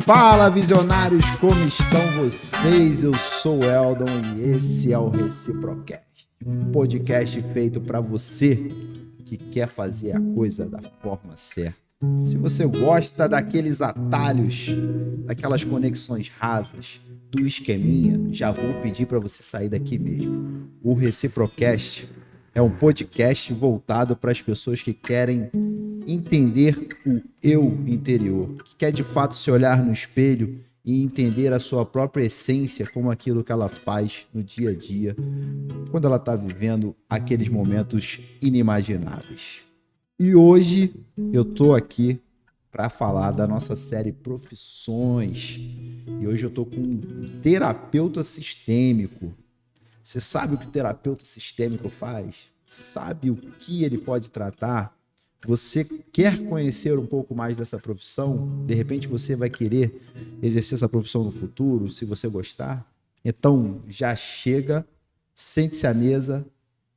Fala, visionários, como estão vocês? Eu sou o Eldon e esse é o Reciprocast, um podcast feito para você que quer fazer a coisa da forma certa. Se você gosta daqueles atalhos, daquelas conexões rasas, do esqueminha, já vou pedir para você sair daqui mesmo. O Reciprocast é um podcast voltado para as pessoas que querem entender o eu interior, que quer de fato se olhar no espelho e entender a sua própria essência como aquilo que ela faz no dia a dia, quando ela está vivendo aqueles momentos inimagináveis. E hoje eu estou aqui para falar da nossa série Profissões. E hoje eu estou com um terapeuta sistêmico. Você sabe o que o terapeuta sistêmico faz? Sabe o que ele pode tratar? Você quer conhecer um pouco mais dessa profissão? De repente você vai querer exercer essa profissão no futuro, se você gostar? Então já chega, sente-se à mesa,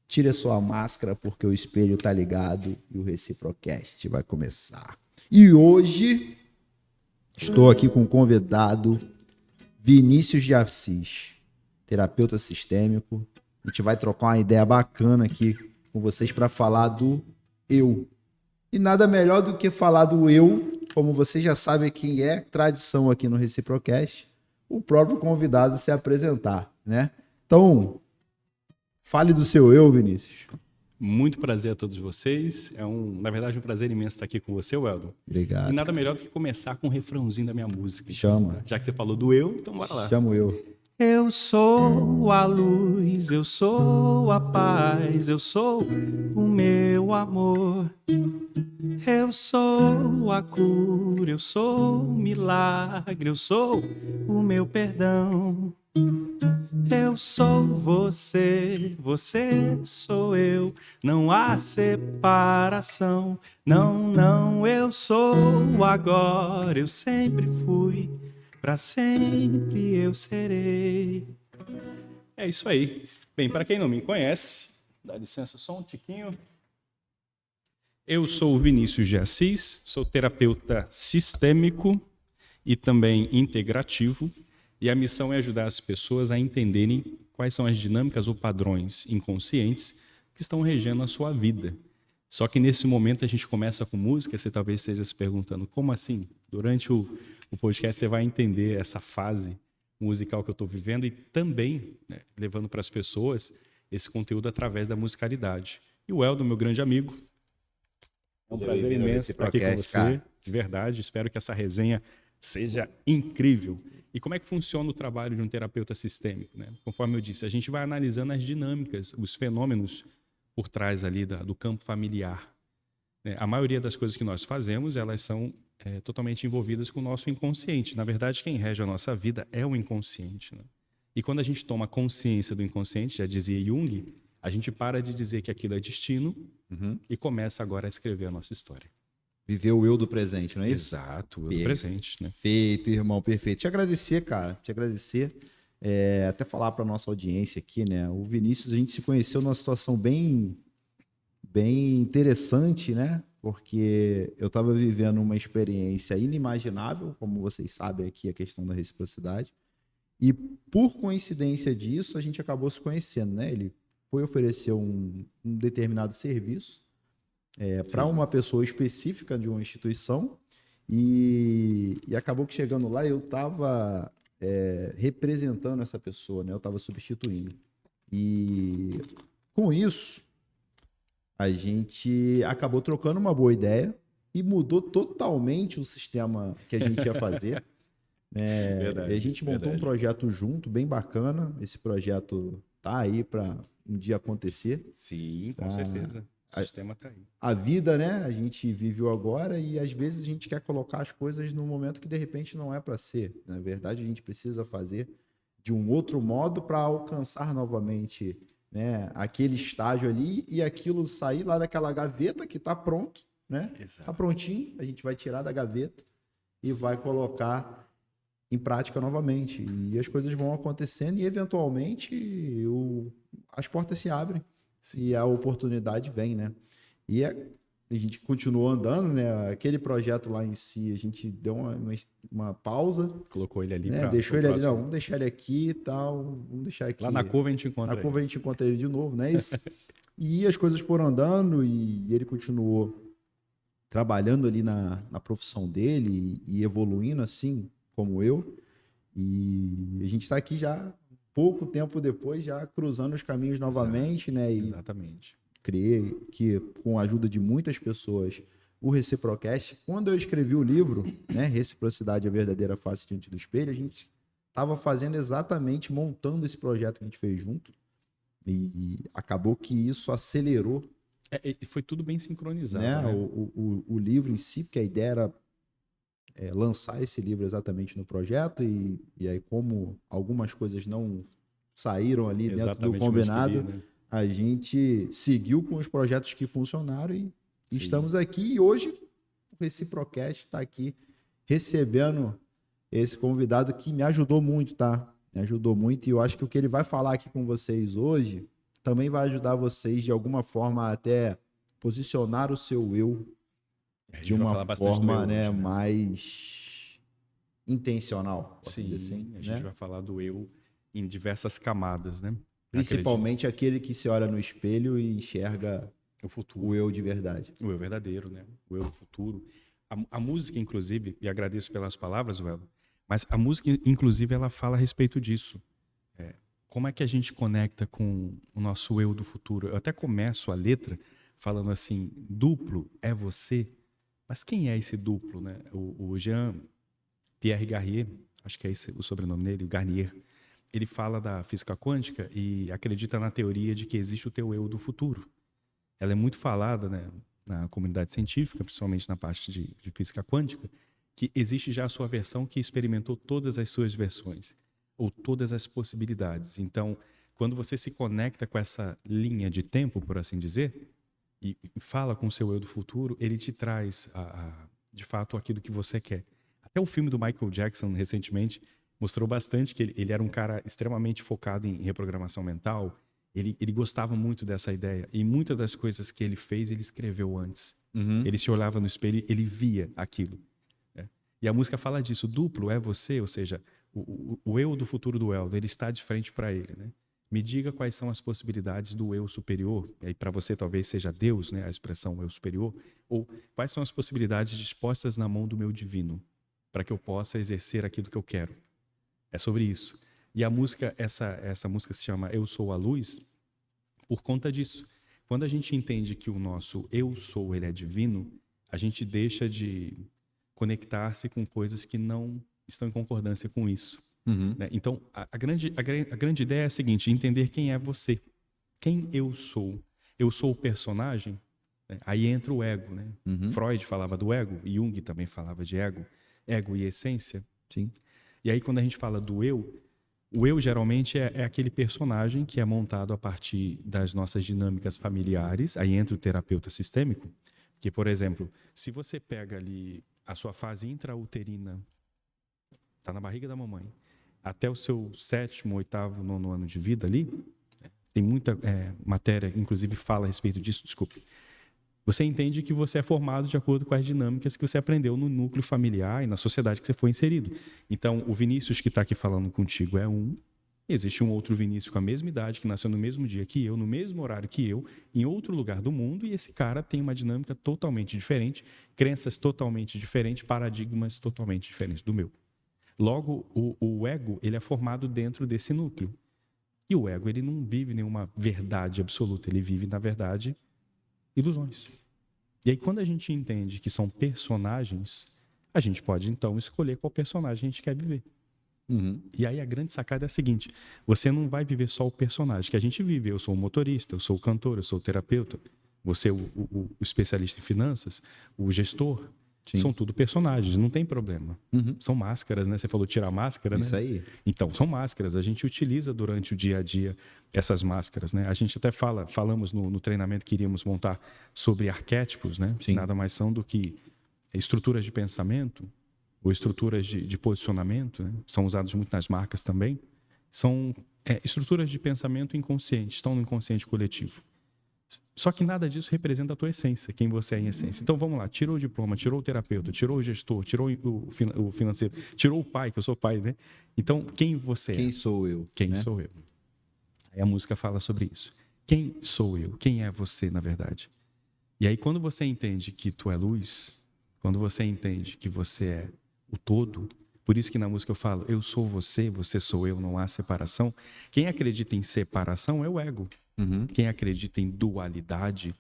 tire a sua máscara porque o espelho tá ligado e o Reciprocast vai começar. E hoje estou aqui com o convidado Vinícius de Assis, terapeuta sistêmico. A gente vai trocar uma ideia bacana aqui com vocês para falar do eu. E nada melhor do que falar do eu, como vocês já sabem quem é, tradição aqui no Reciprocast, o próprio convidado se apresentar, né? Então, fale do seu eu, Vinícius. Muito prazer a todos vocês. Na verdade, um prazer imenso estar aqui com você, Eldon. Obrigado. E nada melhor do que começar com um refrãozinho da minha música. Chama. Já que você falou do eu, então bora lá. Chama o eu. Eu sou a luz, eu sou a paz, eu sou o meu amor. Eu sou a cura, eu sou o milagre, eu sou o meu perdão. Eu sou você, você sou eu, não há separação. Não, não, eu sou agora, eu sempre fui, pra sempre eu serei. É isso aí. Bem, para quem não me conhece, dá licença só um tiquinho. Eu sou o Vinícius de Assis, sou terapeuta sistêmico e também integrativo. E a missão é ajudar as pessoas a entenderem quais são as dinâmicas ou padrões inconscientes que estão regendo a sua vida. Só que nesse momento a gente começa com música, você talvez esteja se perguntando, como assim? Durante o podcast você vai entender essa fase musical que eu estou vivendo e também, né, levando para as pessoas esse conteúdo através da musicalidade. E o Eldon, meu grande amigo, é um prazer imenso estar aqui com você, cara. De verdade. Espero que essa resenha seja incrível. E como é que funciona o trabalho de um terapeuta sistêmico, né? Conforme eu disse, a gente vai analisando as dinâmicas, os fenômenos por trás ali do campo familiar. A maioria das coisas que nós fazemos, elas são totalmente envolvidas com o nosso inconsciente. Na verdade, quem rege a nossa vida é o inconsciente, né? E quando a gente toma consciência do inconsciente, já dizia Jung, a gente para de dizer que aquilo é destino e começa agora a escrever a nossa história. Viver o eu do presente, não é isso? Exato, o eu do presente, né? Perfeito, irmão, perfeito. Te agradecer, cara, te agradecer. Até falar para nossa audiência aqui, né? O Vinícius, a gente se conheceu numa situação bem interessante, né? Porque eu estava vivendo uma experiência inimaginável, como vocês sabem aqui, a questão da reciprocidade. E por coincidência disso, a gente acabou se conhecendo, né? Ele foi oferecer um determinado serviço para uma pessoa específica de uma instituição e acabou que chegando lá eu estava representando essa pessoa, né? Eu estava substituindo. E com isso, a gente acabou trocando uma boa ideia e mudou totalmente o sistema que a gente ia fazer. Verdade, a gente montou um projeto junto, bem bacana. Esse projeto tá aí para um dia acontecer. Sim, com certeza. O sistema tá aí. A vida, né? A gente viveu agora e às vezes a gente quer colocar as coisas num momento que de repente não é para ser. Na verdade, a gente precisa fazer de um outro modo para alcançar novamente, né, aquele estágio ali e aquilo sair lá daquela gaveta que está pronto, né? Está prontinho, a gente vai tirar da gaveta e vai colocar em prática novamente. E as coisas vão acontecendo e eventualmente as portas se abrem. E a oportunidade vem, né? E a gente continuou andando, né? Aquele projeto lá em si, a gente deu uma pausa, Colocou ele ali né? para Deixou ele ali, não, vamos deixar ele aqui e tal, vamos deixar aqui. Lá na curva a gente Na encontra ele. curva a gente encontra ele de novo, né? E as coisas foram andando e ele continuou trabalhando ali na profissão dele e evoluindo assim como eu. E a gente está aqui já pouco tempo depois, já cruzando os caminhos novamente, né? E Exatamente. criei que, com a ajuda de muitas pessoas, o Reciprocast. Quando eu escrevi o livro, né, Reciprocidade, a verdadeira face diante do espelho, a gente estava fazendo exatamente, montando esse projeto que a gente fez junto. E acabou que isso acelerou, E foi tudo bem sincronizado, né, né? o livro em si, porque a ideia era lançar esse livro exatamente no projeto. E aí, como algumas coisas não saíram ali dentro do Exatamente como a gente combinado, queria, né? a gente seguiu com os projetos que funcionaram e Sim. estamos aqui. E hoje o Reciprocast está aqui recebendo esse convidado que me ajudou muito, tá? Me ajudou muito, e eu acho que o que ele vai falar aqui com vocês hoje também vai ajudar vocês de alguma forma a até posicionar o seu eu A gente de vai uma falar bastante do eu forma, né, hoje, né? mais intencional, posso dizer assim, Sim, a gente né? vai falar do eu em diversas camadas, né? Principalmente aquele que se olha no espelho e enxerga o futuro, o eu de verdade. o eu verdadeiro, né? O eu do futuro. A música, inclusive, e agradeço pelas palavras, Welber, mas a música, inclusive, ela fala a respeito disso. Como é que a gente conecta com o nosso eu do futuro? Eu até começo a letra falando assim: duplo é você, mas quem é esse duplo, né? O Jean-Pierre Garnier, acho que é esse o sobrenome dele, o Garnier, ele fala da física quântica e acredita na teoria de que existe o teu eu do futuro. Ela é muito falada, né, na comunidade científica, principalmente na parte de física quântica, que existe já a sua versão que experimentou todas as suas versões, ou todas as possibilidades. Então, quando você se conecta com essa linha de tempo, por assim dizer, e fala com o seu eu do futuro, ele te traz, de fato, aquilo que você quer. Até o filme do Michael Jackson, recentemente, mostrou bastante que ele era um cara extremamente focado em reprogramação mental. Ele gostava muito dessa ideia. E muitas das coisas que ele fez, ele escreveu antes. Ele se olhava no espelho e ele via aquilo. Né? E a música fala disso. Duplo é você, ou seja, o eu do futuro do Eldo, ele está de frente para ele. Né? Me diga quais são as possibilidades do eu superior. E aí para você talvez seja Deus, né? A expressão eu superior. Ou quais são as possibilidades dispostas na mão do meu divino para que eu possa exercer aquilo que eu quero. É sobre isso. E a música, essa música se chama Eu Sou a Luz, por conta disso. Quando a gente entende que o nosso eu sou, ele é divino, a gente deixa de conectar-se com coisas que não estão em concordância com isso. Né? Então, a grande ideia é a seguinte: entender quem é você. Quem eu sou. Eu sou o personagem, né? Aí entra o ego. Né? Freud falava do ego, Jung também falava de ego e essência. Sim. E aí, quando a gente fala do eu, o eu geralmente é aquele personagem que é montado a partir das nossas dinâmicas familiares. Aí entra o terapeuta sistêmico, que, por exemplo, se você pega ali a sua fase intrauterina, está na barriga da mamãe, até o seu 7º, 8º, 9º ano de vida ali, tem muita matéria, inclusive fala a respeito disso, desculpe. Você entende que você é formado de acordo com as dinâmicas que você aprendeu no núcleo familiar e na sociedade que você foi inserido. Então, o Vinícius que está aqui falando contigo é um. Existe um outro Vinícius com a mesma idade, que nasceu no mesmo dia que eu, no mesmo horário que eu, em outro lugar do mundo, e esse cara tem uma dinâmica totalmente diferente, crenças totalmente diferentes, paradigmas totalmente diferentes do meu. Logo, o ego, ele é formado dentro desse núcleo. E o ego, ele não vive nenhuma verdade absoluta, ele vive, na verdade, ilusões. E aí, quando a gente entende que são personagens, a gente pode, então, escolher qual personagem a gente quer viver. E aí, a grande sacada é a seguinte: você não vai viver só o personagem que a gente vive. Eu sou o motorista, eu sou o cantor, eu sou o terapeuta, você o especialista em finanças, o gestor. Sim. São tudo personagens, não tem problema. São máscaras, né? Você falou tirar máscara, né? Isso aí. Então, são máscaras. A gente utiliza durante o dia a dia essas máscaras, né? A gente até falamos no treinamento que iríamos montar sobre arquétipos, né? Que nada mais são do que estruturas de pensamento ou estruturas de posicionamento, né? São usados muito nas marcas também. São estruturas de pensamento inconsciente, estão no inconsciente coletivo. Só que nada disso representa a tua essência, quem você é em essência. Então vamos lá, tirou o diploma, tirou o terapeuta, tirou o gestor, tirou o financeiro, tirou o pai, que eu sou pai, né? Então quem você é? Quem sou eu? Quem né? sou eu? Aí a música fala sobre isso. Quem sou eu? Quem é você, na verdade? E aí quando você entende que tu é luz, quando você entende que você é o todo, por isso que na música eu falo, eu sou você, você sou eu, não há separação. Quem acredita em separação é o ego. Uhum. Quem acredita em dualidade,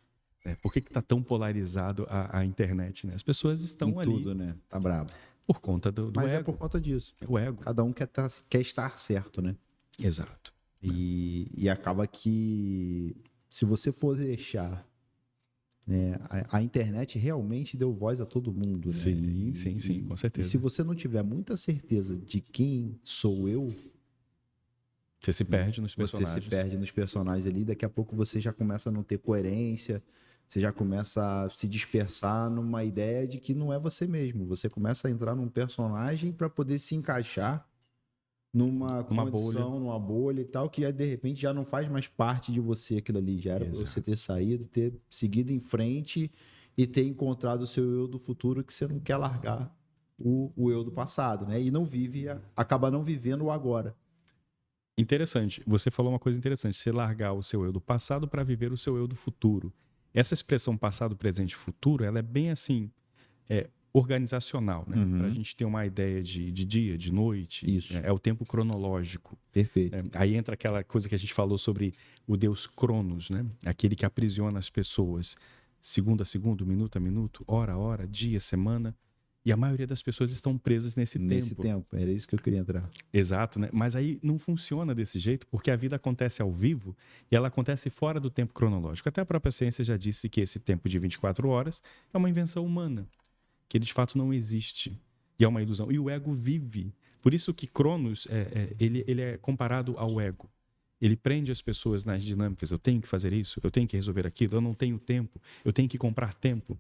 por que está tão polarizado a internet? Né? As pessoas estão Em ali tudo, né? Tá brabo. por conta do Mas ego. é por conta disso. É o ego. Cada um quer estar certo, né? Exato. E acaba que se você for deixar, né, a internet realmente deu voz a todo mundo, né? Sim, sim, com certeza. E se você não tiver muita certeza de quem sou eu, Você se perde nos personagens. você se perde nos personagens ali, daqui a pouco você já começa a não ter coerência, você já começa a se dispersar numa ideia de que não é você mesmo. Você começa a entrar num personagem para poder se encaixar numa condição, numa bolha e tal, que de repente já não faz mais parte de você aquilo ali. Já era pra você ter saído, ter seguido em frente e ter encontrado o seu eu do futuro que você não quer largar o eu do passado, né? E não vive, acaba não vivendo o agora. Interessante. Você falou uma coisa interessante. Você largar o seu eu do passado para viver o seu eu do futuro. Essa expressão passado, presente e futuro, ela é bem assim, organizacional, né? Uhum. Para a gente ter uma ideia de dia, de noite. Isso. É o tempo cronológico. Perfeito. Aí entra aquela coisa que a gente falou sobre o Deus Cronos, né? Aquele que aprisiona as pessoas. Segundo a segundo, minuto a minuto, hora a hora, dia, semana. E a maioria das pessoas estão presas nesse tempo. Era isso que eu queria entrar. Exato, né? Mas aí não funciona desse jeito, porque a vida acontece ao vivo e ela acontece fora do tempo cronológico. Até a própria ciência já disse que esse tempo de 24 horas é uma invenção humana, que ele de fato não existe e é uma ilusão. E o ego vive. Por isso que Cronos, ele é comparado ao ego. Ele prende as pessoas nas dinâmicas. Eu tenho que fazer isso, eu tenho que resolver aquilo, eu não tenho tempo, eu tenho que comprar tempo.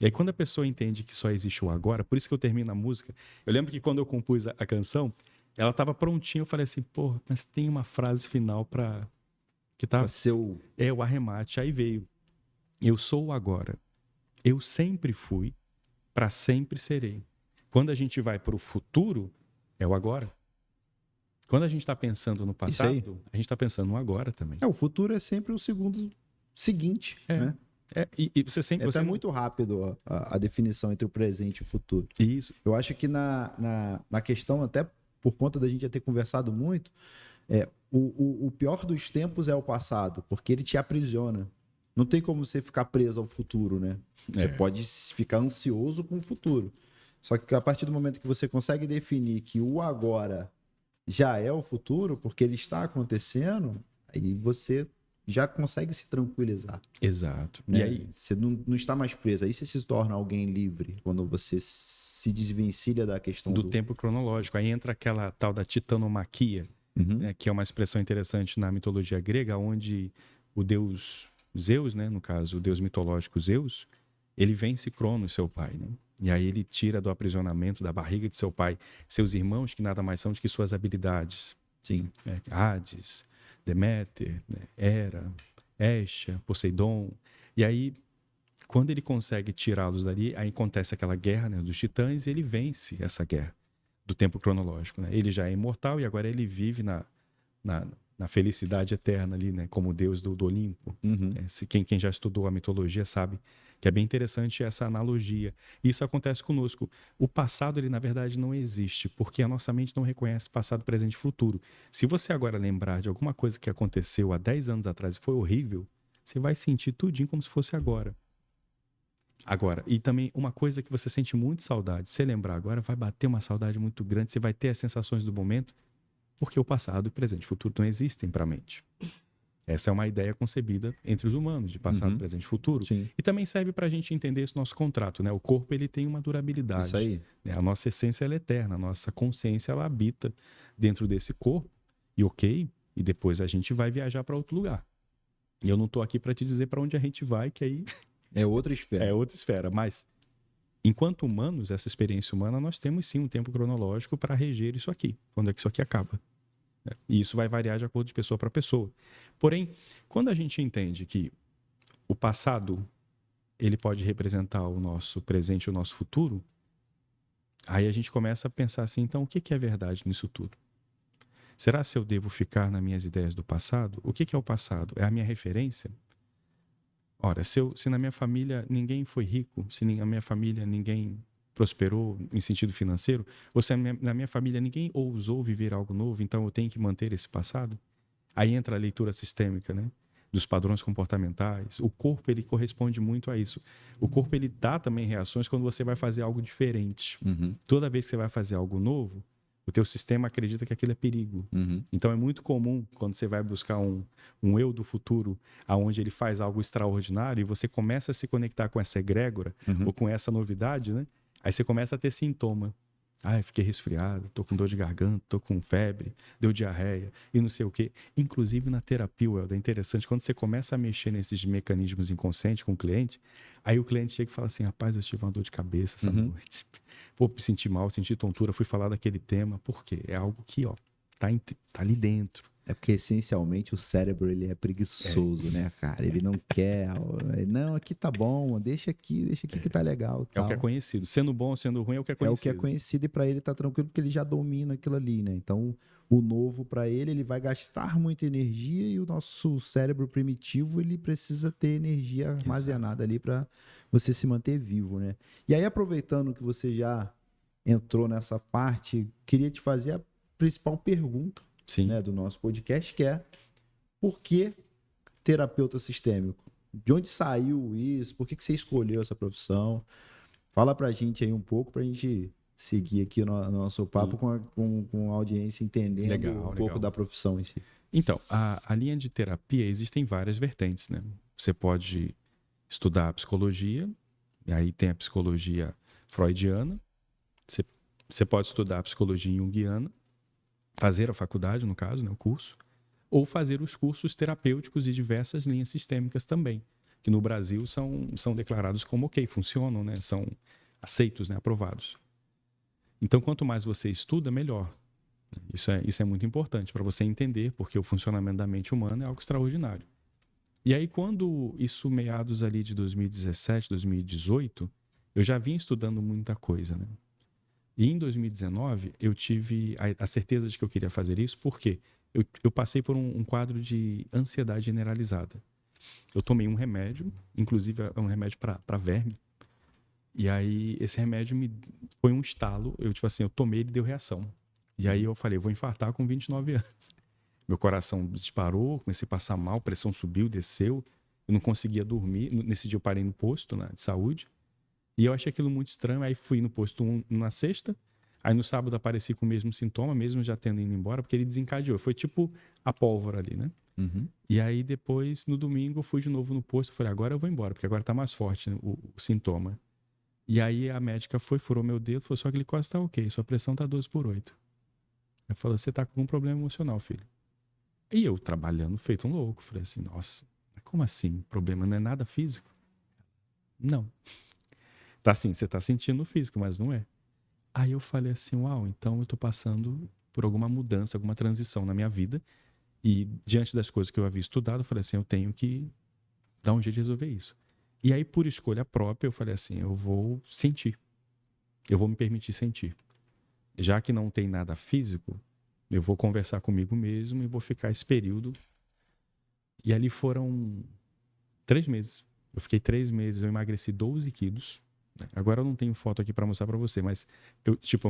E aí quando a pessoa entende que só existe o agora, por isso que eu termino a música. Eu lembro que quando eu compus a canção, ela estava prontinha, eu falei assim, porra, mas tem uma frase final para que tá o arremate. Aí veio: eu sou o agora. Eu sempre fui, para sempre serei. Quando a gente vai para o futuro, é o agora. Quando a gente está pensando no passado, a gente está pensando no agora também. O futuro é sempre o segundo seguinte, né? E você sempre. É muito rápido a definição entre o presente e o futuro. Isso. Eu acho que na questão, até por conta da gente já ter conversado muito, o pior dos tempos é o passado, porque ele te aprisiona. Não tem como você ficar preso ao futuro, né? Você pode ficar ansioso com o futuro. Só que a partir do momento que você consegue definir que o agora já é o futuro, porque ele está acontecendo, aí você já consegue se tranquilizar. Exato. Né? E aí? Você não está mais preso. Aí você se torna alguém livre quando você se desvencilha da questão do tempo cronológico. Aí entra aquela tal da titanomaquia, né, que é uma expressão interessante na mitologia grega, onde o deus Zeus, né, no caso, o deus mitológico Zeus, ele vence Cronos, seu pai, né? E aí ele tira do aprisionamento da barriga de seu pai seus irmãos, que nada mais são do que suas habilidades. Sim. Hades, Deméter, né? Hera, Hestia, Poseidon. E aí, quando ele consegue tirá-los dali, aí acontece aquela guerra, né, dos titãs, e ele vence essa guerra do tempo cronológico. Né? Ele já é imortal e agora ele vive na felicidade eterna ali, né, como deus do Olimpo. Uhum. Quem já estudou a mitologia sabe que é bem interessante essa analogia. Isso acontece conosco. O passado, ele na verdade não existe, porque a nossa mente não reconhece passado, presente e futuro. Se você agora lembrar de alguma coisa que aconteceu há 10 anos atrás e foi horrível, você vai sentir tudinho como se fosse agora. Agora, e também uma coisa que você sente muito saudade, se lembrar agora, vai bater uma saudade muito grande, você vai ter as sensações do momento, porque o passado, o presente e o futuro não existem para a mente. Essa é uma ideia concebida entre os humanos, de passado, presente e futuro. Sim. E também serve para a gente entender esse nosso contrato, né? O corpo, ele tem uma durabilidade. Isso aí. Né? A nossa essência, ela é eterna. A nossa consciência, ela habita dentro desse corpo. E depois a gente vai viajar para outro lugar. E eu não estou aqui para te dizer para onde a gente vai, que aí... É outra esfera. É outra esfera. Mas, enquanto humanos, essa experiência humana, nós temos sim um tempo cronológico para reger isso aqui. Quando é que isso aqui acaba. E isso vai variar de acordo de pessoa para pessoa. Porém, quando a gente entende que o passado, ele pode representar o nosso presente e o nosso futuro. Aí a gente começa a pensar assim, então o que é verdade nisso tudo? Será se eu devo ficar nas minhas ideias do passado? O que é o passado? É a minha referência? Ora, se na minha família ninguém foi rico, se na minha família ninguém prosperou em sentido financeiro, ou se na minha família ninguém ousou viver algo novo, então eu tenho que manter esse passado? Aí entra a leitura sistêmica, né? Dos padrões comportamentais. O corpo, ele corresponde muito a isso. O corpo, ele dá também reações quando você vai fazer algo diferente. Toda vez que você vai fazer algo novo, o teu sistema acredita que aquilo é perigo. Então é muito comum quando você vai buscar um eu do futuro, aonde ele faz algo extraordinário e você começa a se conectar com essa egrégora ou com essa novidade, né? Aí você começa a ter sintoma. Ah, fiquei resfriado, tô com dor de garganta, tô com febre, deu diarreia e não sei o quê. Inclusive na terapia, Welder, é interessante, quando você começa a mexer nesses mecanismos inconscientes com o cliente, aí o cliente chega e fala assim, rapaz, eu tive uma dor de cabeça essa noite. Pô, me senti mal, senti tontura, fui falar daquele tema. Por quê? É algo que, ó, tá ali dentro. É porque, essencialmente, o cérebro ele é preguiçoso, né, cara? Ele não quer... Não, aqui tá bom, deixa aqui que tá legal. É o tal. que é conhecido. Sendo bom ou sendo ruim é o que é É conhecido. o que é conhecido e para ele tá tranquilo porque ele já domina aquilo ali, né? Então, o novo para ele vai gastar muita energia e o nosso cérebro primitivo, ele precisa ter energia armazenada ali para você se manter vivo, né? E aí, aproveitando que você já entrou nessa parte, queria te fazer a principal pergunta, Sim. né, do nosso podcast, que é: por que terapeuta sistêmico? De onde saiu isso? Por que você escolheu essa profissão? Fala pra gente aí um pouco, pra gente seguir aqui no nosso papo com a audiência entendendo um pouco da profissão em si. Então, a linha de terapia, existem várias vertentes, né? Você pode estudar a psicologia, e aí tem a psicologia freudiana, você pode estudar a psicologia junguiana, fazer a faculdade, no caso, né, o curso, ou fazer os cursos terapêuticos e diversas linhas sistêmicas também, que no Brasil são declarados como ok, funcionam, né? São aceitos, né? Aprovados. Então, quanto mais você estuda, melhor. Isso é muito importante para você entender, porque o funcionamento da mente humana é algo extraordinário. E aí, quando isso, meados ali de 2017, 2018, eu já vinha estudando muita coisa, né? E em 2019, eu tive a certeza de que eu queria fazer isso, porque eu passei por um quadro de ansiedade generalizada. Eu tomei um remédio, inclusive é um remédio para verme, e aí esse remédio me foi um estalo, eu tomei e deu reação. E aí eu falei, vou infartar com 29 anos. Meu coração disparou, comecei a passar mal, pressão subiu, desceu, eu não conseguia dormir. Nesse dia eu parei no posto, né, de saúde, e eu achei aquilo muito estranho. Aí fui no posto na sexta, aí no sábado apareci com o mesmo sintoma, mesmo já tendo ido embora, porque ele desencadeou. Foi tipo a pólvora ali, né? E aí depois, no domingo, eu fui de novo no posto, falei, agora eu vou embora, porque agora tá mais forte, né, o sintoma. E aí a médica furou meu dedo, falou, sua glicose tá ok, sua pressão tá 12/8. Ela falou, você tá com um problema emocional, filho. E eu trabalhando feito um louco, falei assim, nossa, como assim? Problema não é nada físico? Não. Tá sim, você tá sentindo físico, mas não é. Aí eu falei assim, uau, então eu tô passando por alguma mudança, alguma transição na minha vida. E diante das coisas que eu havia estudado, eu falei assim, eu tenho que dar um jeito de resolver isso. E aí, por escolha própria, eu falei assim, eu vou sentir. Eu vou me permitir sentir. Já que não tem nada físico, eu vou conversar comigo mesmo e vou ficar esse período. E ali foram 3 meses. Eu fiquei 3 meses, eu emagreci 12 quilos. Agora eu não tenho foto aqui para mostrar para você, mas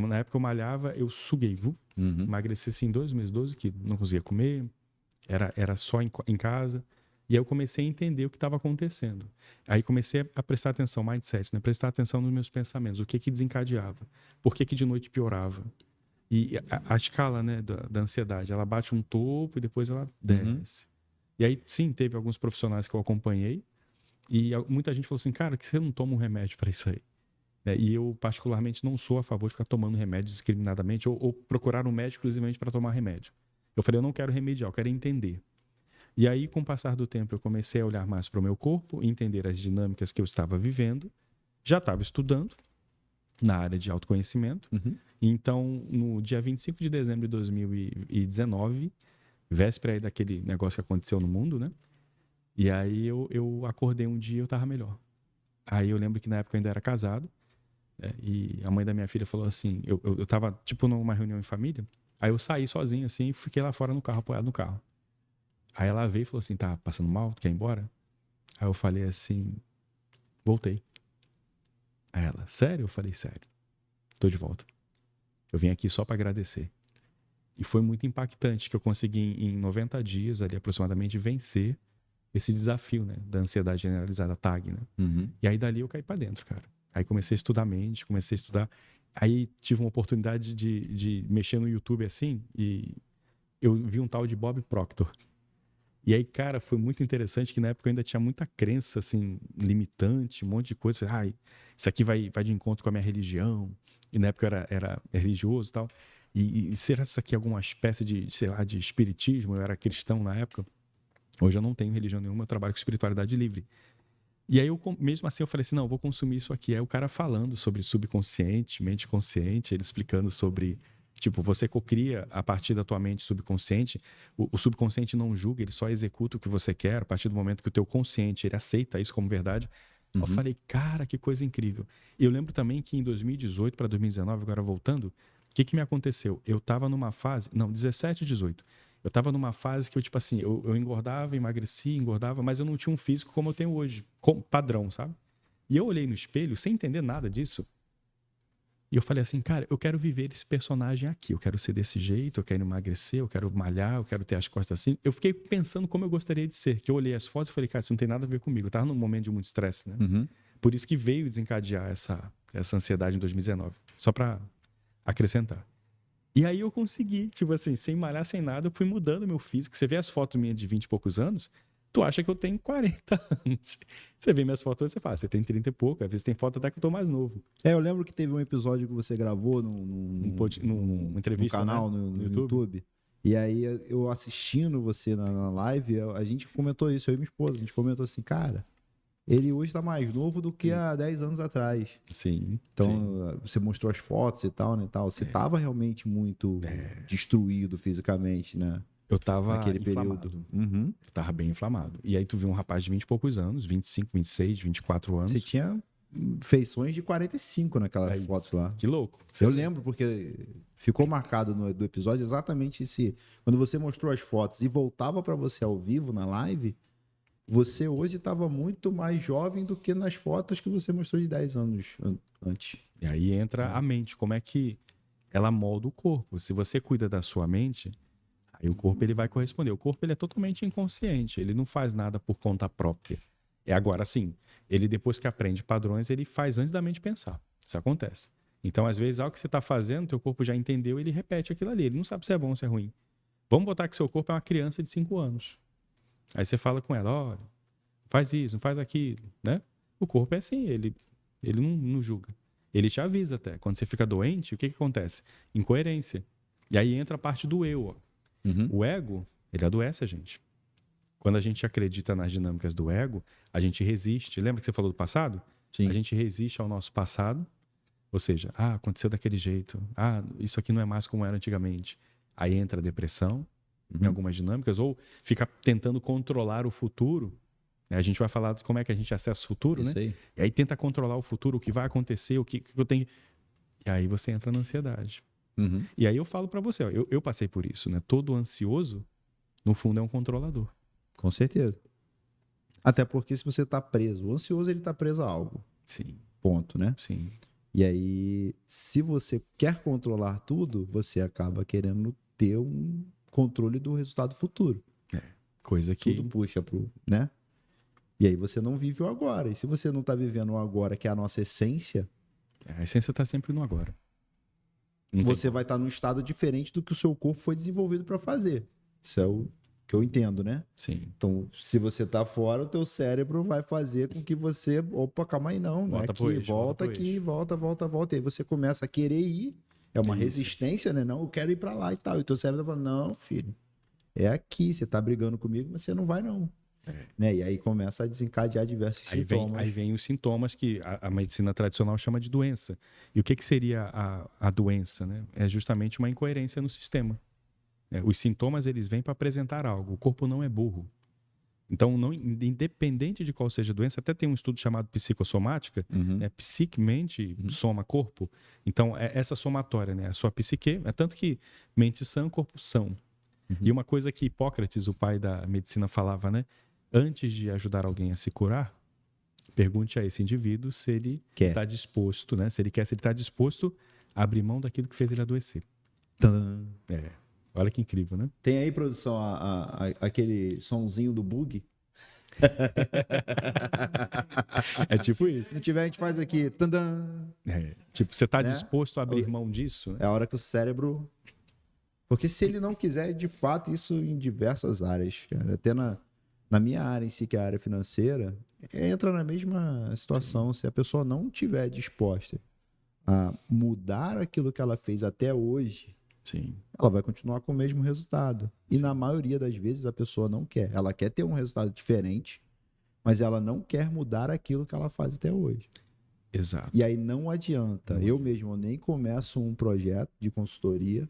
na época eu malhava, eu suguei, viu? Emagreci assim em 2 meses, 12 quilos. Não conseguia comer, era só em casa. E aí eu comecei a entender o que estava acontecendo. Aí comecei a prestar atenção, mindset, né? Prestar atenção nos meus pensamentos, o que desencadeava, por que de noite piorava. E a escala, né, da ansiedade, ela bate um topo e depois ela desce. E aí, sim, teve alguns profissionais que eu acompanhei e muita gente falou assim, cara, que você não toma um remédio para isso aí? E eu, particularmente, não sou a favor de ficar tomando remédio discriminadamente ou procurar um médico exclusivamente para tomar remédio. Eu falei, eu não quero remediar, eu quero entender. E aí, com o passar do tempo, eu comecei a olhar mais para o meu corpo, entender as dinâmicas que eu estava vivendo. Já estava estudando na área de autoconhecimento. Então, no dia 25 de dezembro de 2019, véspera aí daquele negócio que aconteceu no mundo, né? E aí eu acordei um dia e eu tava melhor. Aí eu lembro que na época eu ainda era casado, e a mãe da minha filha falou assim, eu tava tipo numa reunião em família, aí eu saí sozinho assim e fiquei lá fora no carro, apoiado no carro. Aí ela veio e falou assim, tá passando mal, quer ir embora? Aí eu falei assim, voltei. Aí ela, sério? Eu falei, sério, tô de volta. Eu vim aqui só pra agradecer. E foi muito impactante que eu consegui em 90 dias ali aproximadamente vencer esse desafio, né, da ansiedade generalizada, TAG, né? E aí dali eu caí pra dentro, cara. Aí comecei a estudar mente, comecei a estudar. Aí tive uma oportunidade de mexer no YouTube assim e eu vi um tal de Bob Proctor. E aí, cara, foi muito interessante que na época eu ainda tinha muita crença, assim, limitante, um monte de coisa. Ai, isso aqui vai de encontro com a minha religião. E na época eu era religioso e tal. E será isso aqui alguma espécie de, sei lá, de espiritismo? Eu era cristão na época. Hoje eu não tenho religião nenhuma, eu trabalho com espiritualidade livre. E aí, mesmo assim, eu falei assim, não, eu vou consumir isso aqui. Aí o cara falando sobre subconsciente, mente consciente, ele explicando sobre, tipo, você cocria a partir da tua mente subconsciente. O subconsciente não julga, ele só executa o que você quer. A partir do momento que o teu consciente, ele aceita isso como verdade. Eu falei, cara, que coisa incrível. E eu lembro também que em 2018 para 2019, agora voltando, o que me aconteceu? Eu tava numa fase, não, 17 e 18. Eu tava numa fase que eu, tipo assim, eu engordava, emagrecia, engordava, mas eu não tinha um físico como eu tenho hoje, padrão, sabe? E eu olhei no espelho sem entender nada disso. E eu falei assim, cara, eu quero viver esse personagem aqui. Eu quero ser desse jeito, eu quero emagrecer, eu quero malhar, eu quero ter as costas assim. Eu fiquei pensando como eu gostaria de ser. Que eu olhei as fotos e falei, cara, isso não tem nada a ver comigo. Eu tava num momento de muito estresse, né? Por isso que veio desencadear essa ansiedade em 2019. Só pra acrescentar. E aí eu consegui, tipo assim, sem malhar, sem nada, eu fui mudando meu físico. Você vê as fotos minhas de 20 e poucos anos, tu acha que eu tenho 40 anos. Você vê minhas fotos, você fala, você tem 30 e pouco. Às vezes tem foto até que eu tô mais novo. Eu lembro que teve um episódio que você gravou Numa entrevista, no canal, né? no YouTube. E aí eu assistindo você na live, a gente comentou isso, eu e minha esposa, a gente comentou assim, cara, ele hoje tá mais novo do que há 10 anos atrás. Sim. Então, sim. você mostrou as fotos e tal, né? Você tava realmente muito destruído fisicamente, né? Eu tava Naquele inflamado. período. Eu tava bem inflamado. E aí tu viu um rapaz de 20 e poucos anos, 25, 26, 24 anos. Você tinha feições de 45 naquelas fotos lá. Que louco. Eu lembro porque ficou marcado do episódio exatamente esse. Quando você mostrou as fotos e voltava para você ao vivo na live, você hoje estava muito mais jovem do que nas fotos que você mostrou de 10 anos antes. E aí entra a mente, como é que ela molda o corpo. Se você cuida da sua mente, aí o corpo ele vai corresponder. O corpo ele é totalmente inconsciente, ele não faz nada por conta própria. Agora, sim, ele depois que aprende padrões, ele faz antes da mente pensar. Isso acontece. Então, às vezes, algo que você está fazendo, teu corpo já entendeu, ele repete aquilo ali. Ele não sabe se é bom ou se é ruim. Vamos botar que seu corpo é uma criança de 5 anos. Aí você fala com ela, olha, faz isso, não faz aquilo, né? O corpo é assim, ele não julga. Ele te avisa até. Quando você fica doente, o que acontece? Incoerência. E aí entra a parte do eu. Ó. O ego, ele adoece a gente. Quando a gente acredita nas dinâmicas do ego, a gente resiste. Lembra que você falou do passado? Sim. A gente resiste ao nosso passado. Ou seja, aconteceu daquele jeito. Isso aqui não é mais como era antigamente. Aí entra a depressão em algumas dinâmicas. Ou fica tentando controlar o futuro. A gente vai falar de como é que a gente acessa o futuro, Isso né? aí. E aí tenta controlar o futuro, o que vai acontecer, o que eu tenho... E aí você entra na ansiedade. E aí eu falo para você, ó, eu passei por isso, né? Todo ansioso, no fundo, é um controlador. Com certeza. Até porque se você tá preso, o ansioso ele tá preso a algo. Sim. Ponto, né? Sim. E aí, se você quer controlar tudo, você acaba querendo ter um controle do resultado futuro. Coisa que... Tudo puxa pro, né? E aí você não vive o agora. E se você não tá vivendo o agora, que é a nossa essência, a essência tá sempre no agora. Não você vai estar num estado diferente do que o seu corpo foi desenvolvido para fazer. Isso é o que eu entendo, né? Sim. Então, se você tá fora, o teu cérebro vai fazer com que você, opa, calma aí, não é aqui, volta aqui, volta. E aí você começa a querer ir, é uma resistência, né? Não, eu quero ir para lá e tal. E o teu cérebro tá falando, não, filho, é aqui, você tá brigando comigo, mas você não vai não. Né? E aí começa a desencadear diversos sintomas. Aí vem os sintomas que a medicina tradicional chama de doença. E o que seria a doença? Né? É justamente uma incoerência no sistema. Os sintomas eles vêm para apresentar algo. O corpo não é burro. Então, independente de qual seja a doença, até tem um estudo chamado psicossomática, né? Psique, mente, soma, corpo. Então, é essa somatória, né? A sua psique, é tanto que mente sã, corpo são. E uma coisa que Hipócrates, o pai da medicina, falava, né? Antes de ajudar alguém a se curar, pergunte a esse indivíduo se ele está disposto, né? Se ele está disposto a abrir mão daquilo que fez ele adoecer. Tã. Olha que incrível, né? Tem aí, produção, aquele sonzinho do bug? É tipo isso. Se não tiver, a gente faz aqui. Tandã. Tipo, você está Né? disposto a abrir mão disso? Né? É a hora que o cérebro... Porque se ele não quiser, de fato, isso em diversas áreas, cara. Até na minha área em si, que é a área financeira, entra na mesma situação. Se a pessoa não estiver disposta a mudar aquilo que ela fez até hoje, Sim. ela vai continuar com o mesmo resultado. E na maioria das vezes a pessoa não quer. Ela quer ter um resultado diferente, mas ela não quer mudar aquilo que ela faz até hoje. Exato. E aí não adianta. Eu mesmo nem começo um projeto de consultoria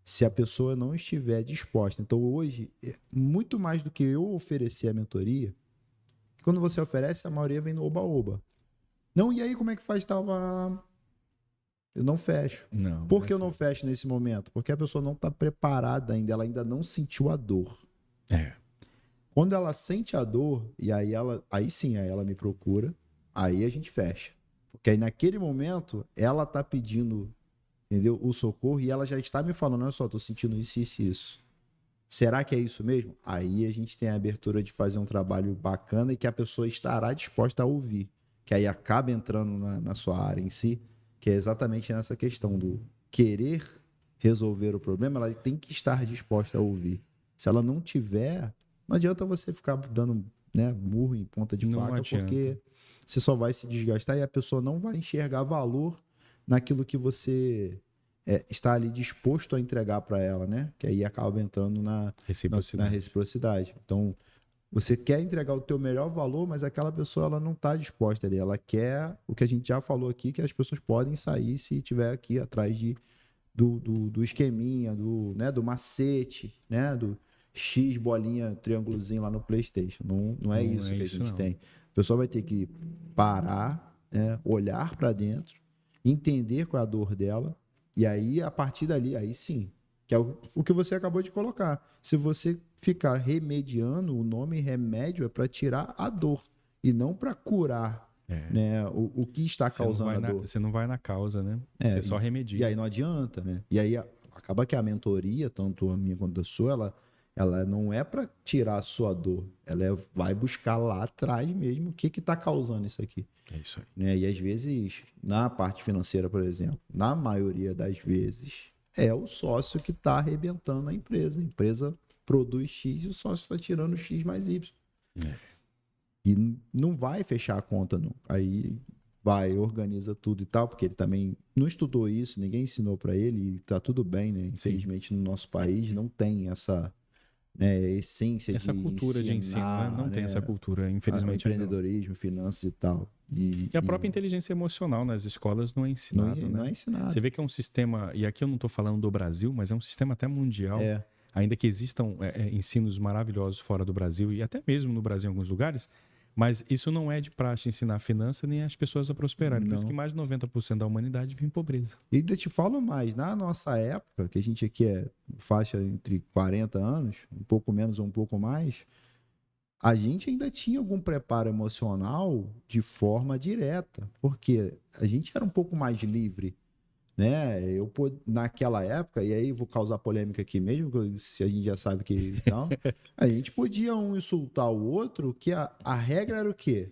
se a pessoa não estiver disposta. Então hoje, muito mais do que eu oferecer a mentoria, quando você oferece, a maioria vem no oba-oba. Não, e aí como é que faz? Eu não fecho. Por que eu não fecho nesse momento? Porque a pessoa não está preparada ainda, ela ainda não sentiu a dor. Quando ela sente a dor, e aí sim, aí ela me procura, aí a gente fecha. Porque aí naquele momento, ela está pedindo, entendeu, o socorro, e ela já está me falando, olha só, estou sentindo isso, isso e isso. Será que é isso mesmo? Aí a gente tem a abertura de fazer um trabalho bacana e que a pessoa estará disposta a ouvir. Que aí acaba entrando na sua área em si, que é exatamente nessa questão do querer resolver o problema, ela tem que estar disposta a ouvir. Se ela não tiver, não adianta você ficar dando, né, murro em ponta de faca, porque você só vai se desgastar e a pessoa não vai enxergar valor naquilo que você está ali disposto a entregar para ela, né? Que aí acaba entrando na reciprocidade. Então, você quer entregar o teu melhor valor, mas aquela pessoa ela não está disposta ali. Ela quer o que a gente já falou aqui, que as pessoas podem sair se tiver aqui atrás do esqueminha, do macete, né? Do X bolinha, triângulozinho lá no PlayStation. Não é isso que a gente tem. A pessoa vai ter que parar, né? Olhar para dentro, entender qual é a dor dela, e aí, a partir dali, aí sim, que é o que você acabou de colocar. Se você ficar remediando, o nome remédio é para tirar a dor e não para curar, né, o que está causando a dor. Você não vai na causa, né? Você só remedia. E aí não adianta, né? E aí acaba que a mentoria, tanto a minha quanto a sua, ela não é para tirar a sua dor. Ela vai buscar lá atrás mesmo o que está causando isso aqui. É isso aí. Né? E às vezes, na parte financeira, por exemplo, na maioria das vezes, é o sócio que está arrebentando a empresa. A empresa produz X e o sócio está tirando X mais Y. E não vai fechar a conta, não. Aí vai, organiza tudo e tal, porque ele também não estudou isso, ninguém ensinou para ele e tá tudo bem, né? Infelizmente, no nosso país não tem essa... essência essa de cultura de ensino, né? Não tem essa cultura, infelizmente. Empreendedorismo, finanças e tal. E a própria inteligência emocional nas escolas não é ensinado, não é ensinado. Você vê que é um sistema, e aqui eu não estou falando do Brasil, mas é um sistema até mundial, ainda que existam ensinos maravilhosos fora do Brasil e até mesmo no Brasil em alguns lugares, mas isso não é de praxe ensinar finança nem as pessoas a prosperarem. Por isso que mais de 90% da humanidade vive em pobreza. E ainda te falo mais, na nossa época, que a gente aqui é faixa entre 40 anos, um pouco menos ou um pouco mais, a gente ainda tinha algum preparo emocional de forma direta, porque a gente era um pouco mais livre, né? Naquela época, e aí vou causar polêmica aqui mesmo, se a gente já sabe que não, a gente podia um insultar o outro, que a regra era o quê?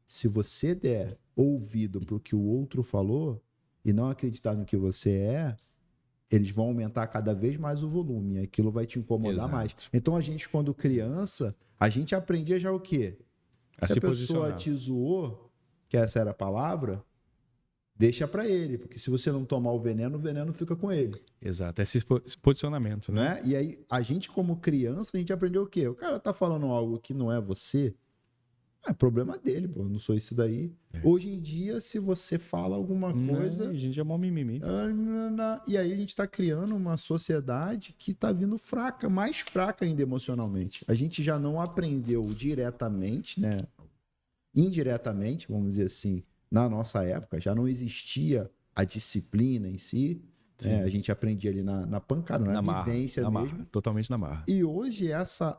Se você der ouvido para o que o outro falou e não acreditar no que você eles vão aumentar cada vez mais o volume, e aquilo vai te incomodar mais. Então a gente, quando criança, a gente aprendia já o quê? Se a pessoa te zoou, que essa era a palavra, deixa para ele, porque se você não tomar o veneno fica com ele. Exato, esse posicionamento, né? E aí, a gente como criança, a gente aprendeu o quê? O cara tá falando algo que não é você, É problema dele, pô. Eu não sou isso daí. Hoje em dia, se você fala alguma coisa... A gente é mó mimimi. E aí a gente está criando uma sociedade que está vindo fraca, mais fraca ainda emocionalmente. A gente já não aprendeu diretamente, né? Indiretamente, vamos dizer assim, na nossa época, já não existia a disciplina em si. A gente aprendia ali na pancada, na vivência mesmo. Marra, totalmente na marra. E hoje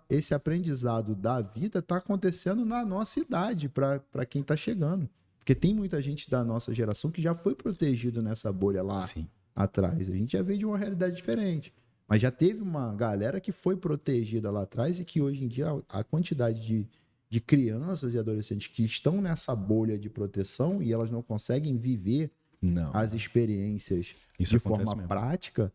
esse aprendizado da vida está acontecendo na nossa idade, para quem está chegando. Porque tem muita gente da nossa geração que já foi protegido nessa bolha lá atrás. A gente já veio de uma realidade diferente. Mas já teve uma galera que foi protegida lá atrás e que hoje em dia a quantidade de crianças e adolescentes que estão nessa bolha de proteção e elas não conseguem viver as experiências de forma prática,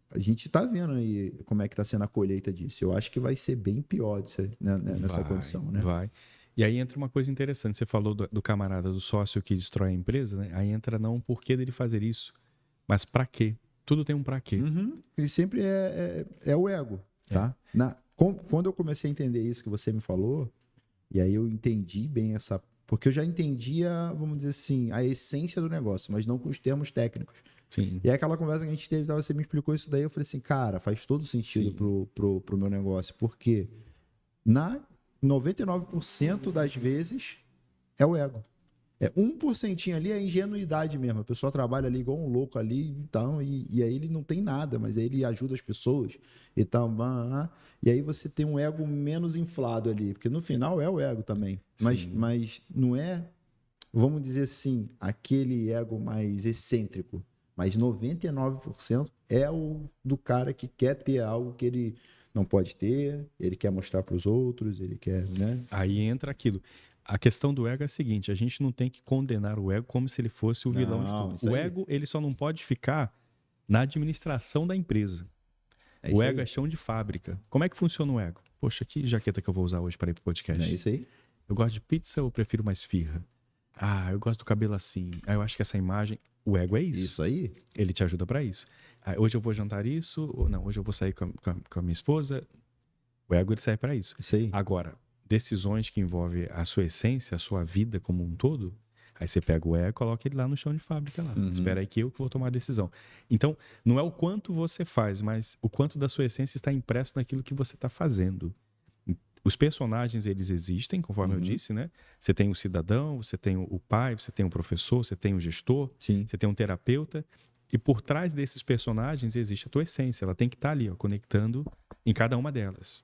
a gente está vendo aí como é que está sendo a colheita disso. Eu acho que vai ser bem pior disso, né, nessa condição, né? Vai. E aí entra uma coisa interessante. Você falou do camarada, do sócio que destrói a empresa, né? Aí entra não o porquê dele fazer isso, mas para quê. Tudo tem um para quê. E sempre é o ego, tá? Quando eu comecei a entender isso que você me falou, e aí eu entendi bem porque eu já entendia, vamos dizer assim, a essência do negócio, mas não com os termos técnicos. Sim. E aí aquela conversa que a gente teve, você me explicou isso daí, eu falei assim, cara, faz todo sentido pro meu negócio, porque na 99% das vezes é o ego. 1% ali é ingenuidade mesmo. A pessoa trabalha ali igual um louco ali, então, e aí ele não tem nada, mas aí ele ajuda as pessoas e tal. E aí você tem um ego menos inflado ali, porque no final é o ego também. Mas não é, vamos dizer assim, aquele ego mais excêntrico. Mas 99% é o do cara que quer ter algo que ele não pode ter, ele quer mostrar para os outros, ele quer, né? Aí entra aquilo. A questão do ego é a seguinte, a gente não tem que condenar o ego como se ele fosse o vilão de tudo. O ego, ele só não pode ficar na administração da empresa. O ego é chão de fábrica. Como é que funciona o ego? Poxa, que jaqueta que eu vou usar hoje para ir pro podcast. É isso aí. Eu gosto de pizza ou eu prefiro mais firra? Eu gosto do cabelo assim. Eu acho que essa imagem... O ego é isso. Isso aí. Ele te ajuda para isso. Hoje eu vou jantar isso, ou não, hoje eu vou sair com a minha esposa. O ego, ele serve para isso. Isso aí. Agora, decisões que envolvem a sua essência, a sua vida como um todo, aí você pega o ego e coloca ele lá no chão de fábrica lá. Espera aí que eu vou tomar a decisão. Então, não é o quanto você faz, mas o quanto da sua essência está impresso naquilo que você está fazendo. Os personagens, eles existem, conforme eu disse, né? Você tem o cidadão, você tem o pai, você tem o professor, você tem o gestor, você tem um terapeuta. E por trás desses personagens existe a tua essência. Ela tem que estar ali, ó, conectando em cada uma delas.